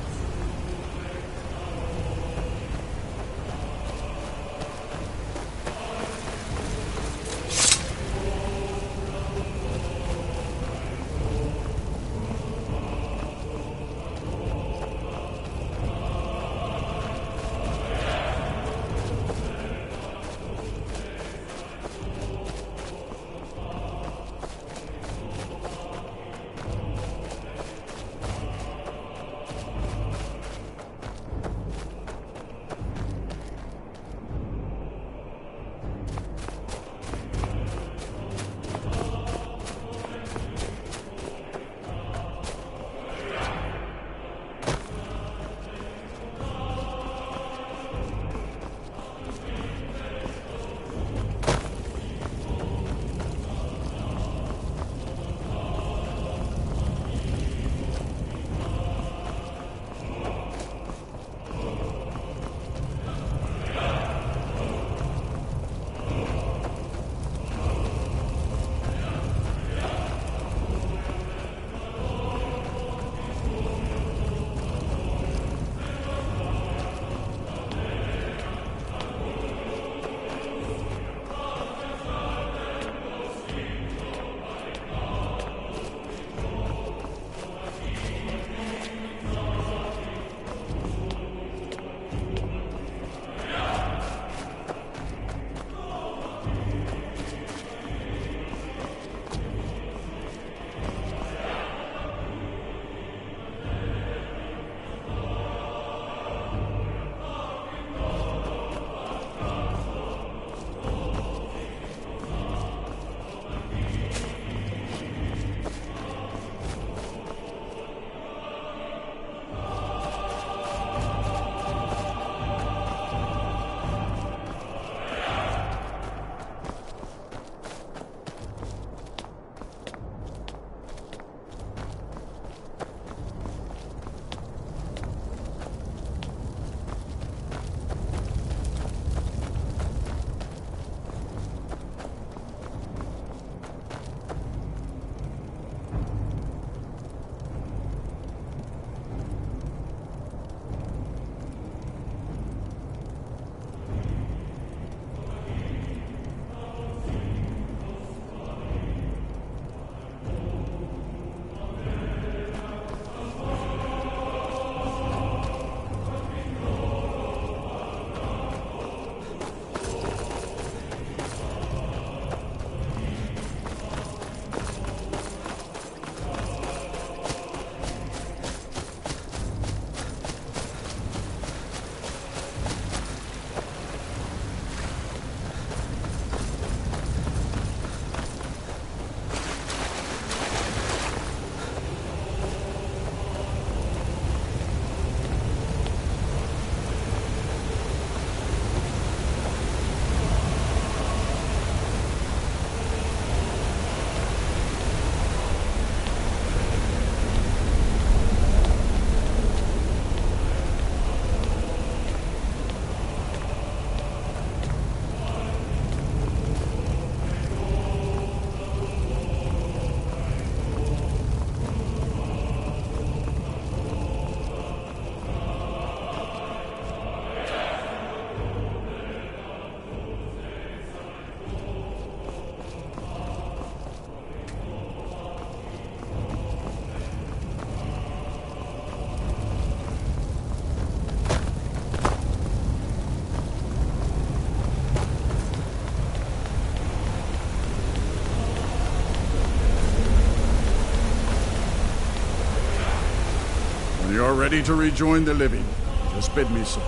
When you are ready to rejoin the living, just bid me so,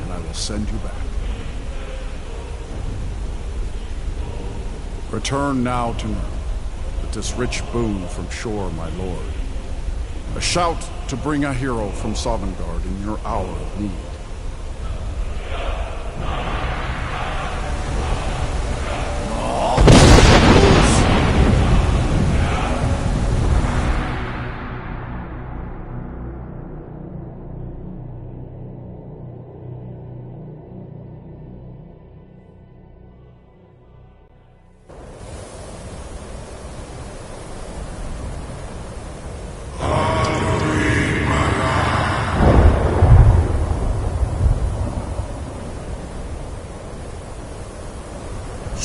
and I will send you back. Return now to Nurn, with this rich boon from shore, my lord. A shout to bring a hero from Sovngarde in your hour of need.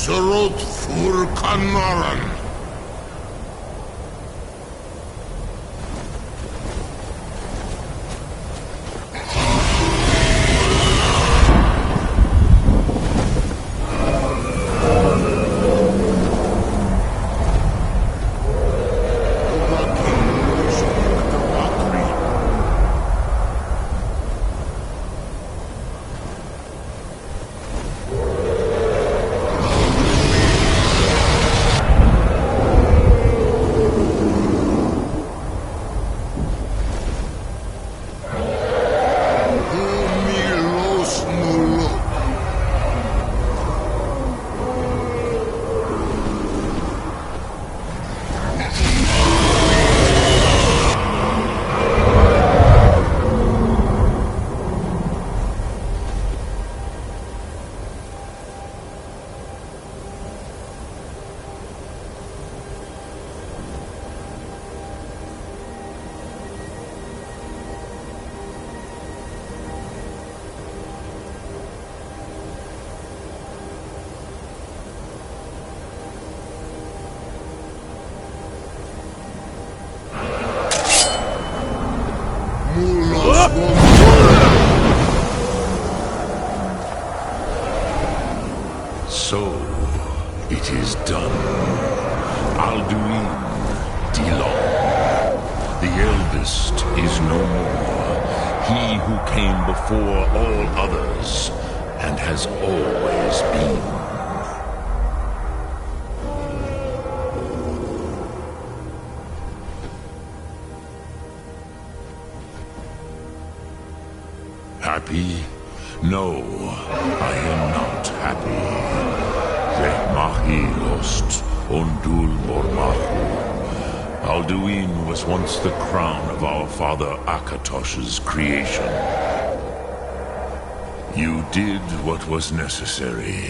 Surot fur kanaran. So, it is done. Alduin, Dilon. The eldest is no more. He who came before all others, and has always been. Happy? No, I am not happy. Mahi lost Ondul Bormahu. Alduin was once the crown of our father Akatosh's creation. You did what was necessary.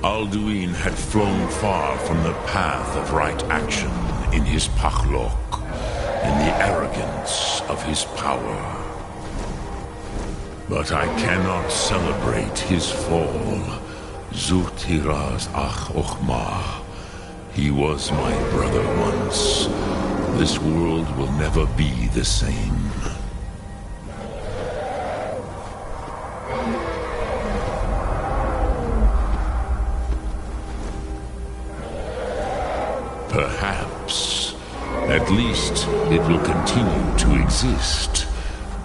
Alduin had flown far from the path of right action in his Pachlok, in the arrogance of his power. But I cannot celebrate his fall. Zutiraz Ach Ochma. He was my brother once. This world will never be the same. Perhaps. At least it will continue to exist.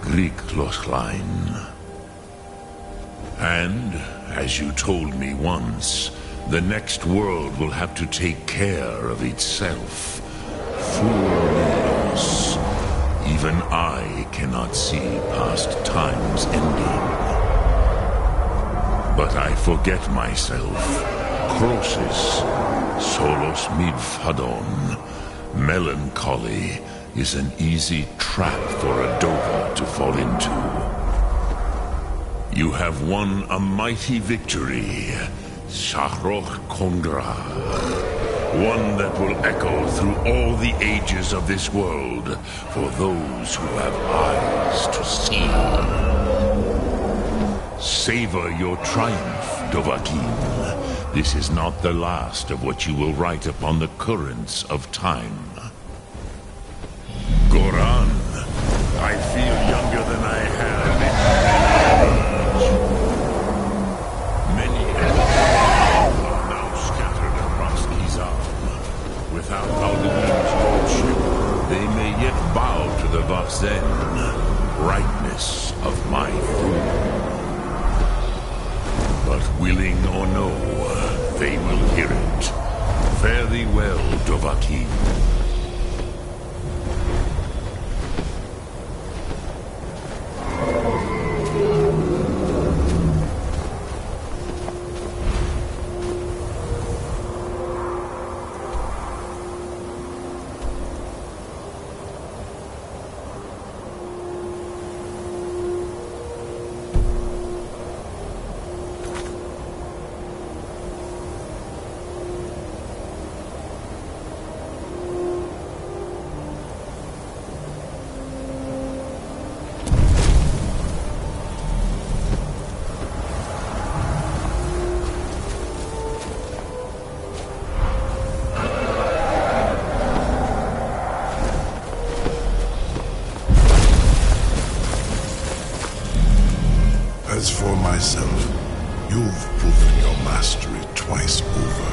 Griklochlein. And, as you told me once, the next world will have to take care of itself. Fools. Even I cannot see past time's ending. But I forget myself. Crosis, solos midfadon. Melancholy is an easy trap for a Dova to fall into. You have won a mighty victory, Shahroch Kongra. One that will echo through all the ages of this world for those who have eyes to see. Savor your triumph, Dovahkiin. This is not the last of what you will write upon the currents of time. Goran, I feel younger than I have in many enemies are now scattered across Kizan. Without Alduin's lordship, they may yet bow to the Vasen. brightness of my food. But willing or no, they will hear it. Fare thee well, Dovahkiin. As for myself, you've proven your mastery twice over.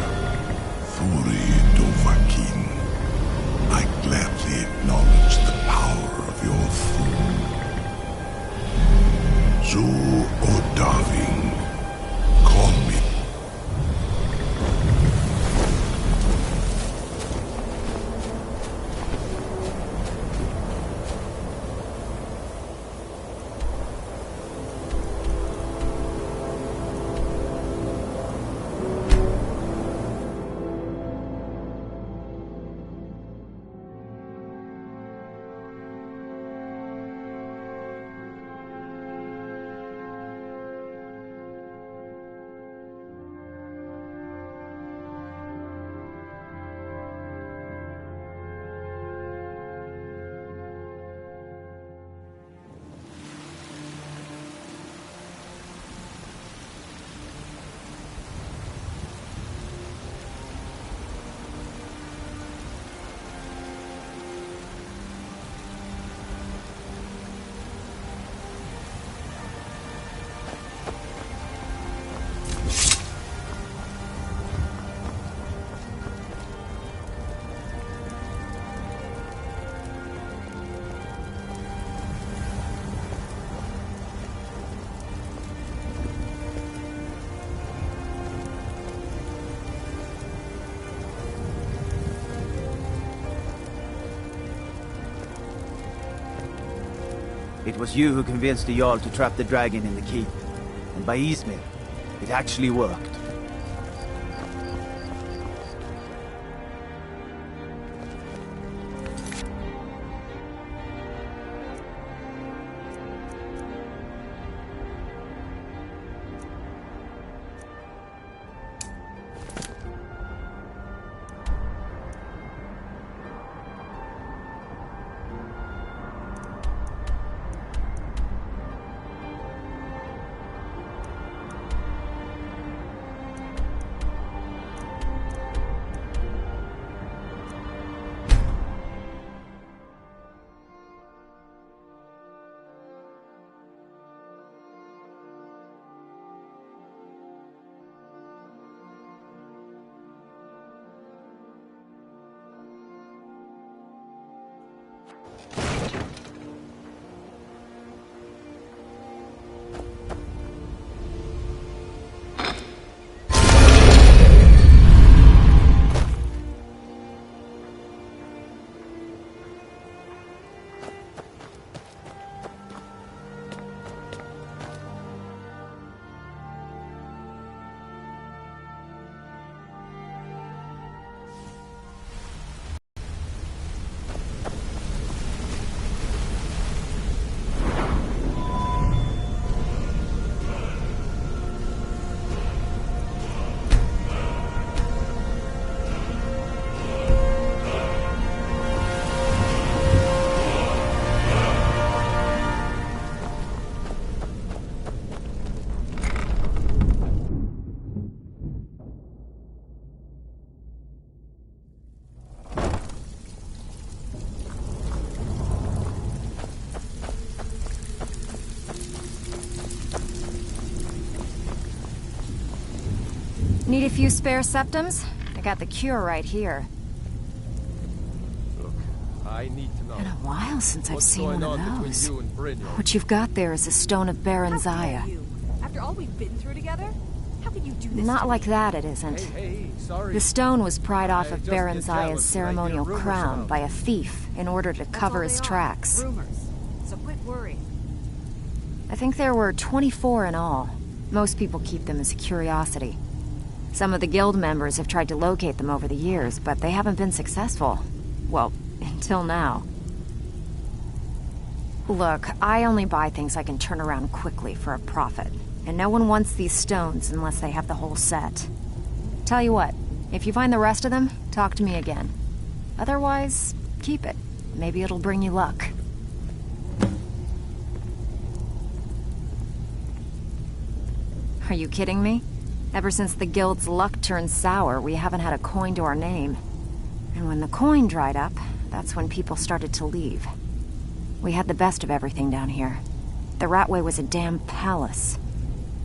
Thuri Dovahkiin, I gladly acknowledge the power of your throne. Zu Odaving, call me. It was you who convinced the Jarl to trap the dragon in the keep. And by Ysmir, it actually worked. Need a few spare septums? I got the cure right here. Look, I need to know. Been a while since I've seen one of those. You and Brynjolf? What you've got there is a stone of Baron How dare Zaya. you? After all we've been through together? How can you do this? Not to like me? that, it isn't. Hey, sorry. The stone was pried off of just Baron get Zaya's jealous when I hear ceremonial rumors crown about by a thief in order to That's cover all his they are, tracks. rumors. So quit worrying. I think there were 24 in all. Most people keep them as a curiosity. Some of the guild members have tried to locate them over the years, but they haven't been successful. Well, until now. Look, I only buy things I can turn around quickly for a profit. And no one wants these stones unless they have the whole set. Tell you what, if you find the rest of them, talk to me again. Otherwise, keep it. Maybe it'll bring you luck. Are you kidding me? Ever since the guild's luck turned sour, we haven't had a coin to our name. And when the coin dried up, that's when people started to leave. We had the best of everything down here. The Ratway was a damn palace.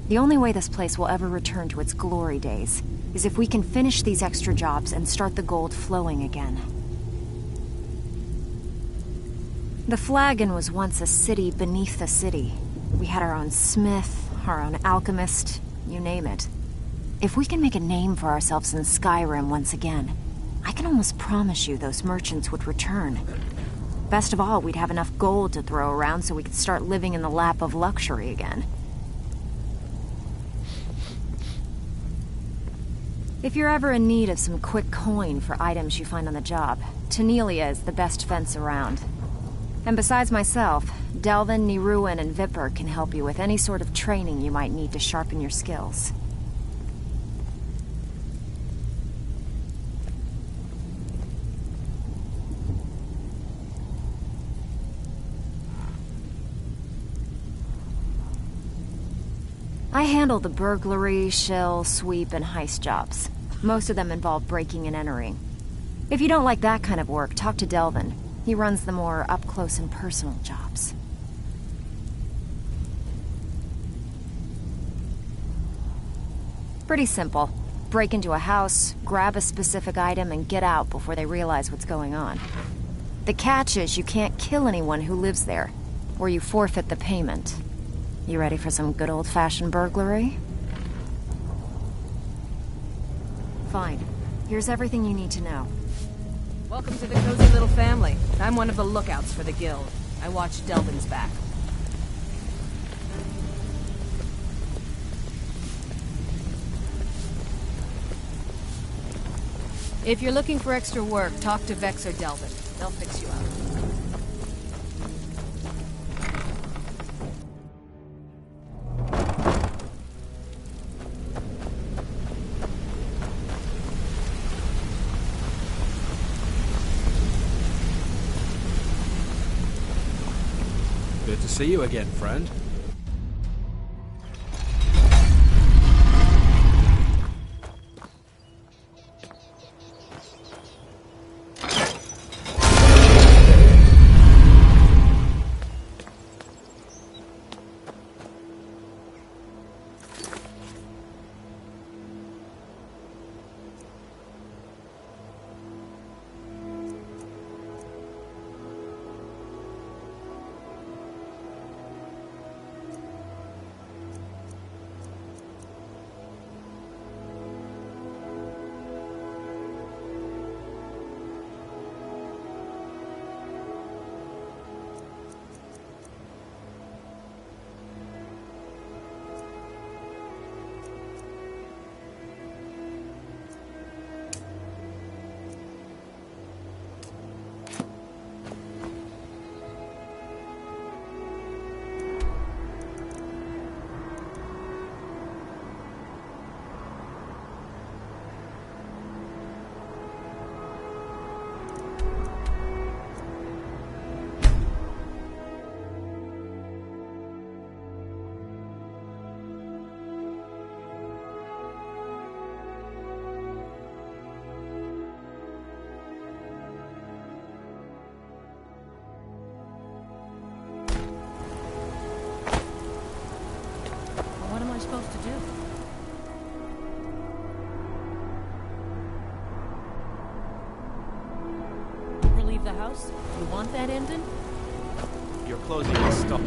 The only way this place will ever return to its glory days is if we can finish these extra jobs and start the gold flowing again. The Flagon was once a city beneath the city. We had our own smith, our own alchemist, you name it. If we can make a name for ourselves in Skyrim once again, I can almost promise you those merchants would return. Best of all, we'd have enough gold to throw around so we could start living in the lap of luxury again. If you're ever in need of some quick coin for items you find on the job, Tanelia is the best fence around. And besides myself, Delvin, Niruin, and Vipper can help you with any sort of training you might need to sharpen your skills. I handle the burglary, shill, sweep, and heist jobs. Most of them involve breaking and entering. If you don't like that kind of work, talk to Delvin. He runs the more up-close and personal jobs. Pretty simple. Break into a house, grab a specific item, and get out before they realize what's going on. The catch is you can't kill anyone who lives there, or you forfeit the payment. You ready for some good old-fashioned burglary? Fine. Here's everything you need to know. Welcome to the cozy little family. I'm one of the lookouts for the guild. I watch Delvin's back. If you're looking for extra work, talk to Vex or Delvin. They'll fix you up. Good to see you again, friend. leave the house? You want that ending? You're closing the store.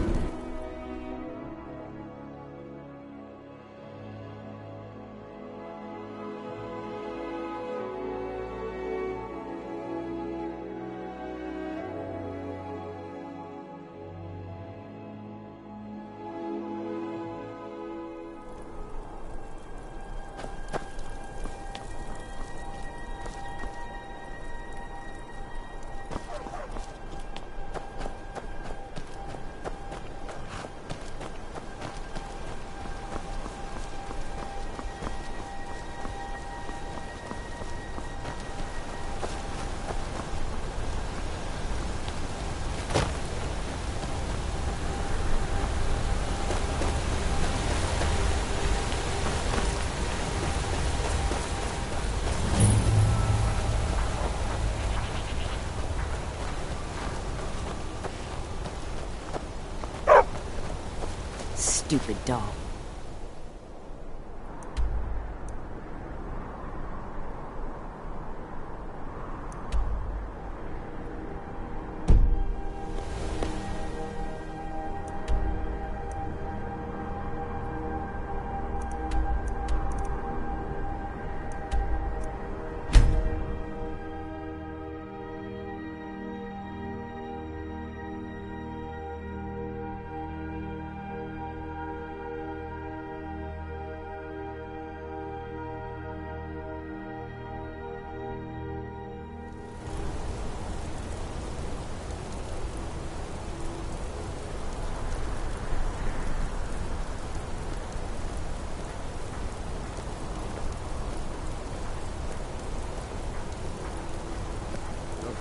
Stupid dog.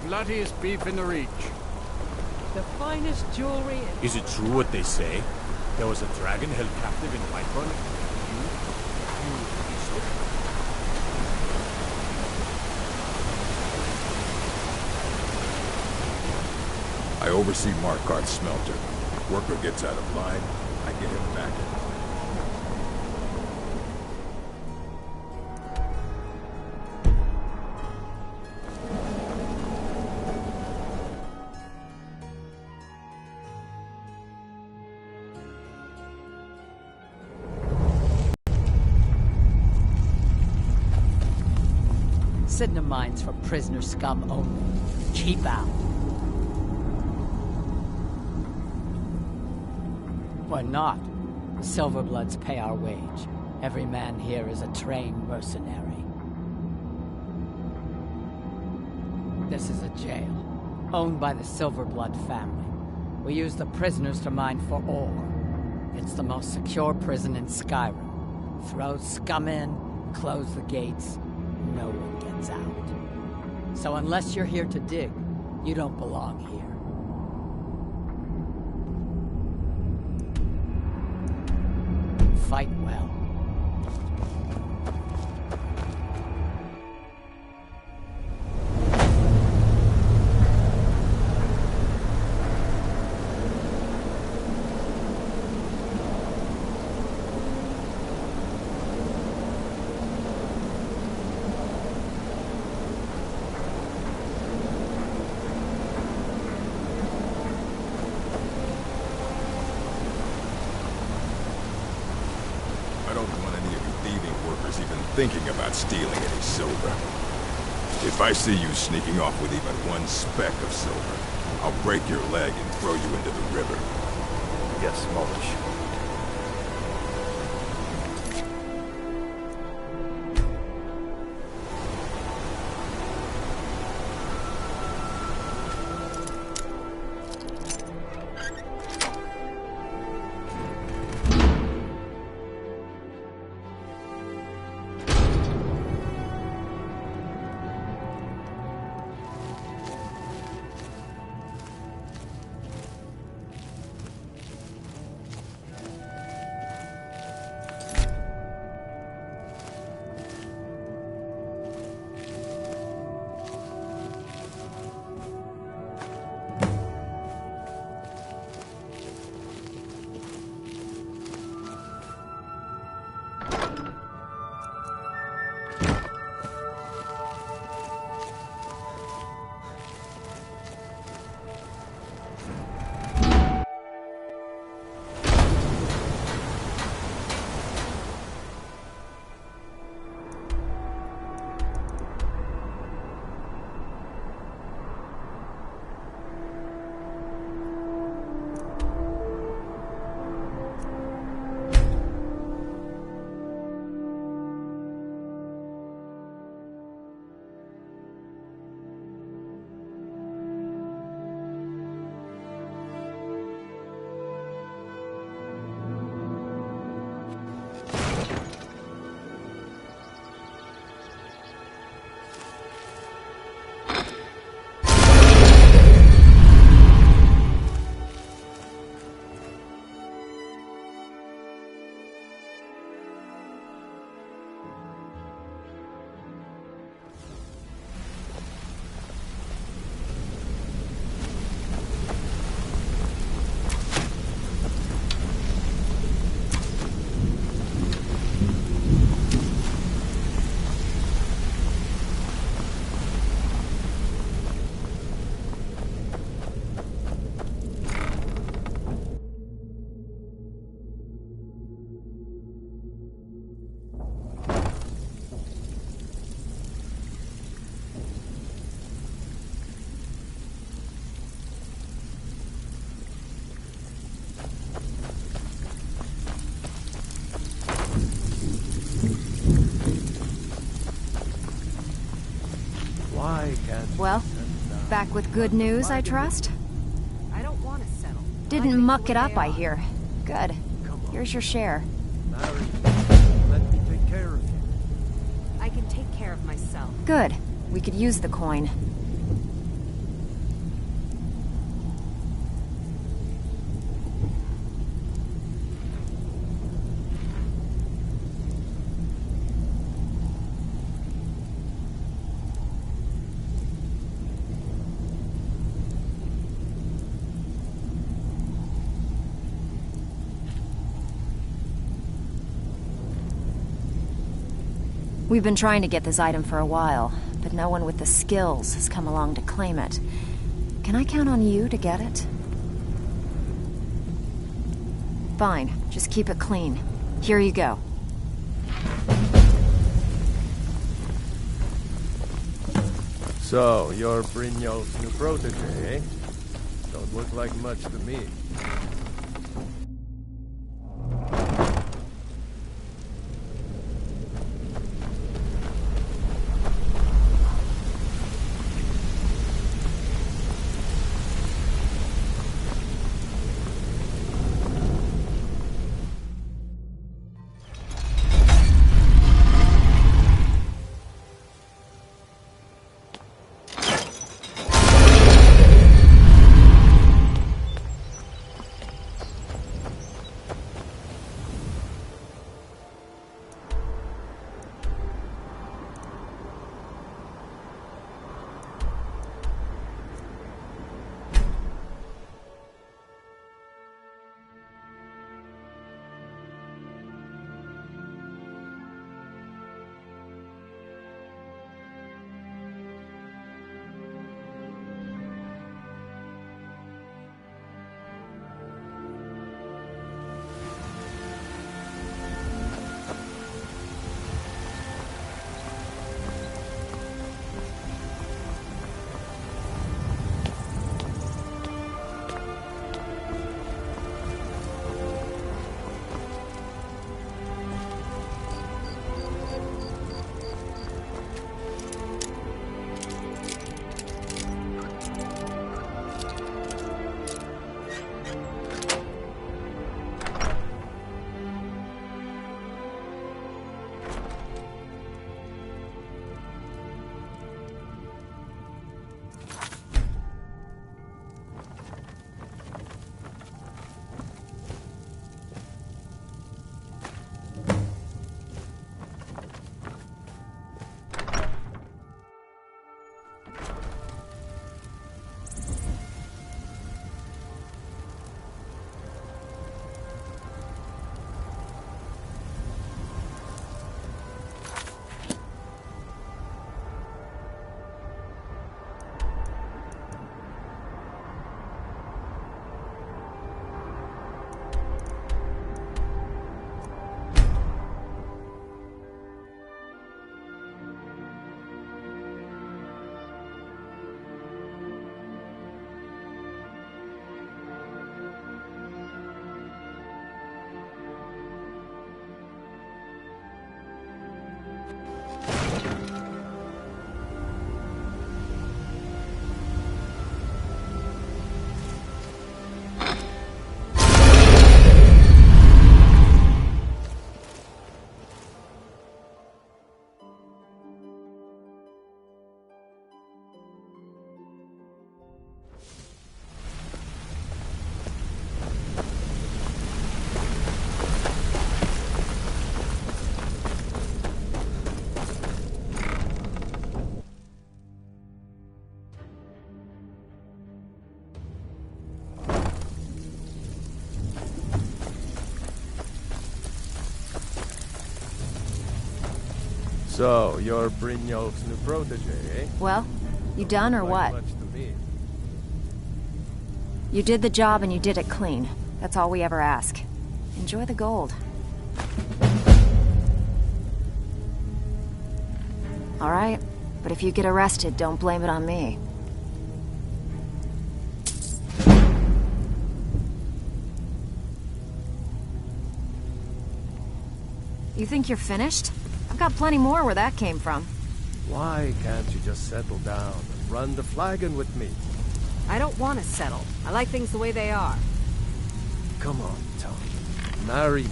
Bloodiest beef in the Reach. The finest jewelry and... Is it true what they say? There was a dragon held captive in Whiterun? I oversee Markarth's smelter. Worker gets out of line, I get him back. Sidna mines for prisoner scum only. Keep out. Or not. The Silverbloods pay our wage. Every man here is a trained mercenary. This is a jail, owned by the Silverblood family. We use the prisoners to mine for ore. It's the most secure prison in Skyrim. Throw scum in, close the gates, no one gets out. So unless you're here to dig, you don't belong here. Fight well. Thinking about stealing any silver. If I see you sneaking off with even one speck of silver, I'll break your leg and throw you into the river. Yes, smallish. Well, back with good news, I trust? I don't want to settle. Didn't muck it up, I hear. Good. Here's your share. Mary, let me take care of you. I can take care of myself. Good. We could use the coin. We've been trying to get this item for a while, but no one with the skills has come along to claim it. Can I count on you to get it? Fine, just keep it clean. Here you go. So, you're Brynjolf's new protege, eh? Don't look like much to me. So, you're Brynjolf's new protege, eh? Well, you done or what? Much to me. You did the job and you did it clean. That's all we ever ask. Enjoy the gold. All right, but if you get arrested, don't blame it on me. You think you're finished? I've got plenty more where that came from. Why can't you just settle down and run the flagon with me. I don't want to settle. I like things the way they are. Come on, Tom. Marry me.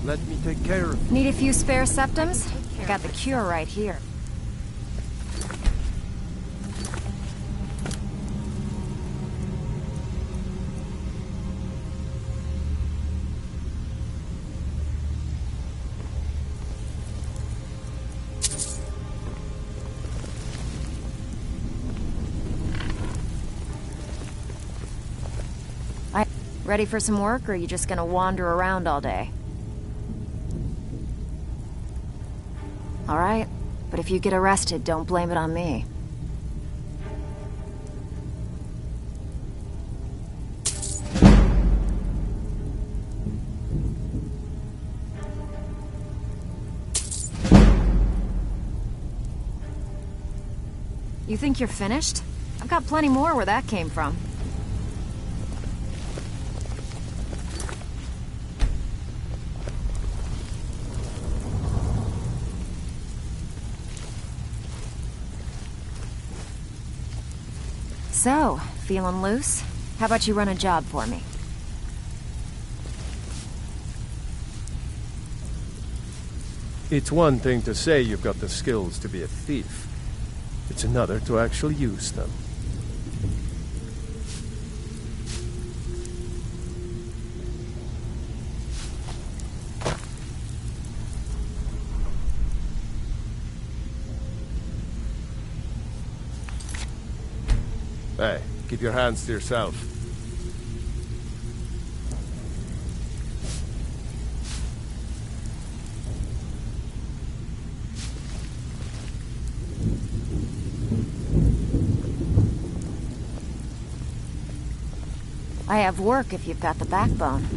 Let me take care of you. Need a few spare septums? I got the cure right here. Ready for some work, or are you just gonna wander around all day? Alright, but if you get arrested, don't blame it on me. You think you're finished? I've got plenty more where that came from. So, feeling loose? How about you run a job for me? It's one thing to say you've got the skills to be a thief. It's another to actually use them. Hey, keep your hands to yourself. I have work if you've got the backbone.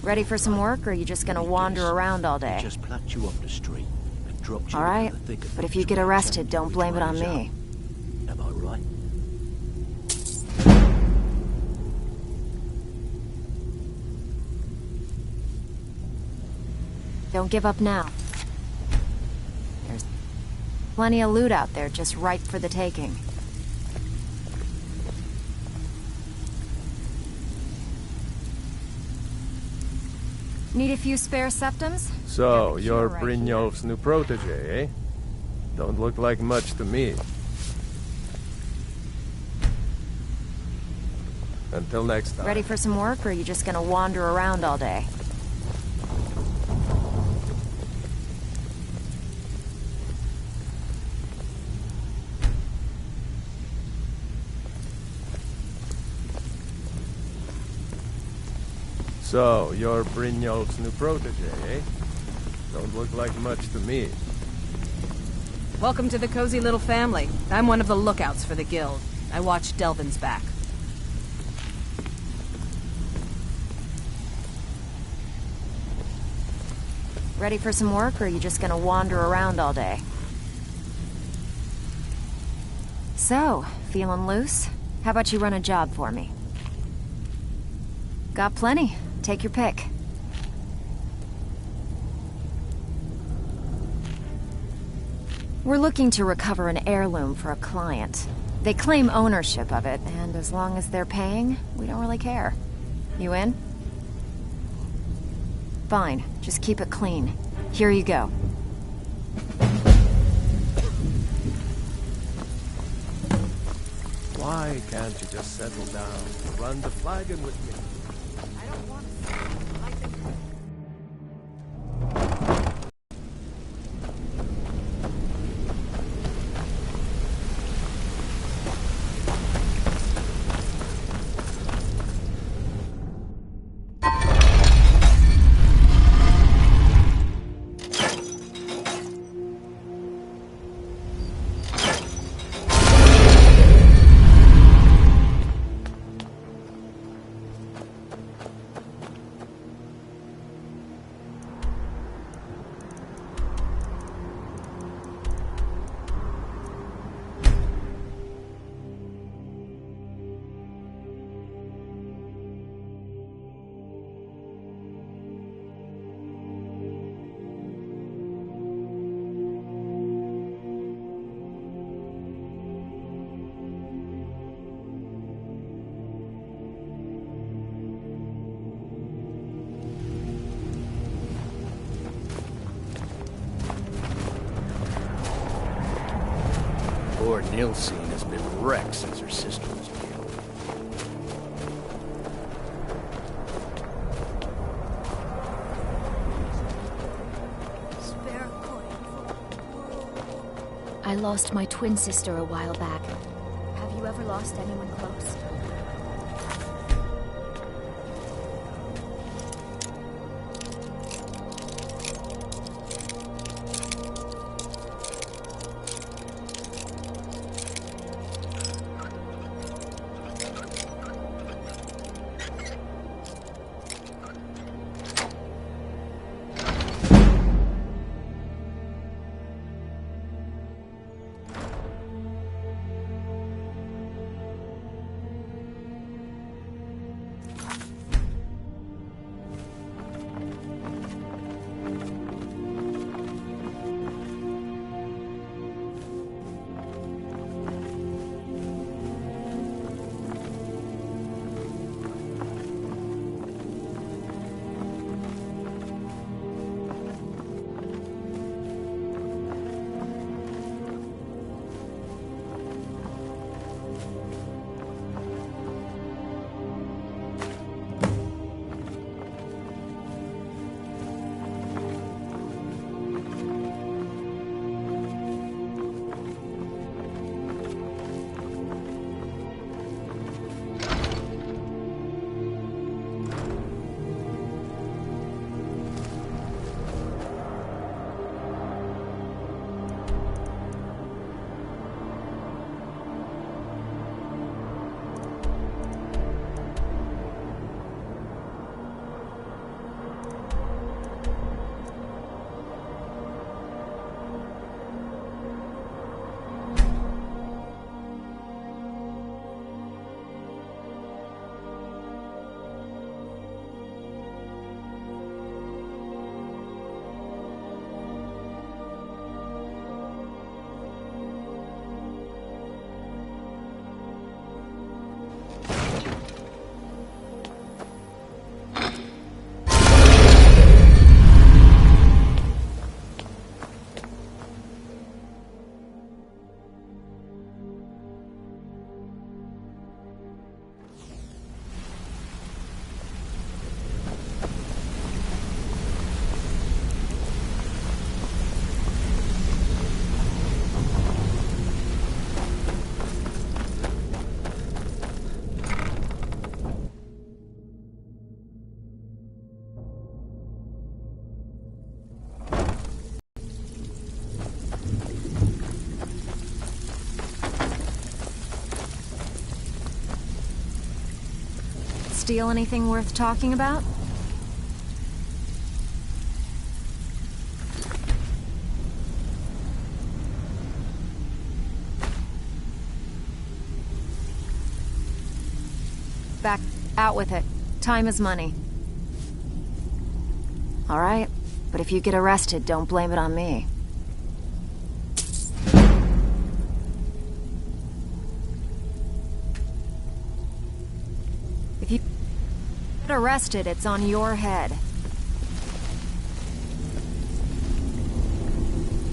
Ready for some work, or are you just gonna wander around all day? Just plucked you off the street and dropped you Alright, into the thick of but the if you get arrested, don't blame it on me. Am I right? Don't give up now. There's plenty of loot out there just ripe for the taking. Need a few spare septums? So, you're Brynjolf's new protege, eh? Don't look like much to me. Until next time. Ready for some work, or are you just gonna wander around all day? So, you're Brynjolf's new protege, eh? Don't look like much to me. Welcome to the cozy little family. I'm one of the lookouts for the guild. I watch Delvin's back. Ready for some work, or are you just gonna wander around all day? So, feeling loose? How about you run a job for me? Got plenty. Take your pick. We're looking to recover an heirloom for a client. They claim ownership of it, and as long as they're paying, we don't really care. You in? Fine. Just keep it clean. Here you go. Why can't you just settle down? Run the flagon with me. I don't want to. I like the... Poor Nilsine has been wrecked since her sister was killed. I lost my twin sister a while back. Have you ever lost anyone close? Steal anything worth talking about? Back out with it. Time is money. All right, but if you get arrested, don't blame it on me. If you get arrested, it's on your head.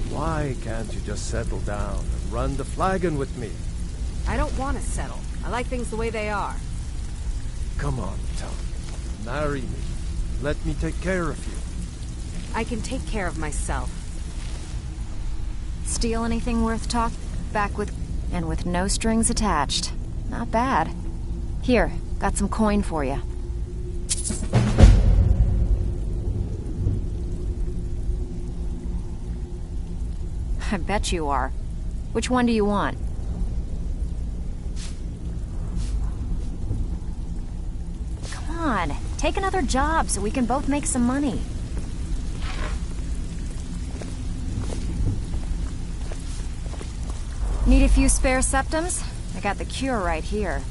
Why can't you just settle down and run the flagon with me? I don't want to settle. I like things the way they are. Come on, tell me. Marry me. Let me take care of you. I can take care of myself. Steal anything worth talking? Back with... and with no strings attached. Not bad. Here, got some coin for you. I bet you are. Which one do you want? Come on, take another job so we can both make some money. Need a few spare septums? I got the cure right here.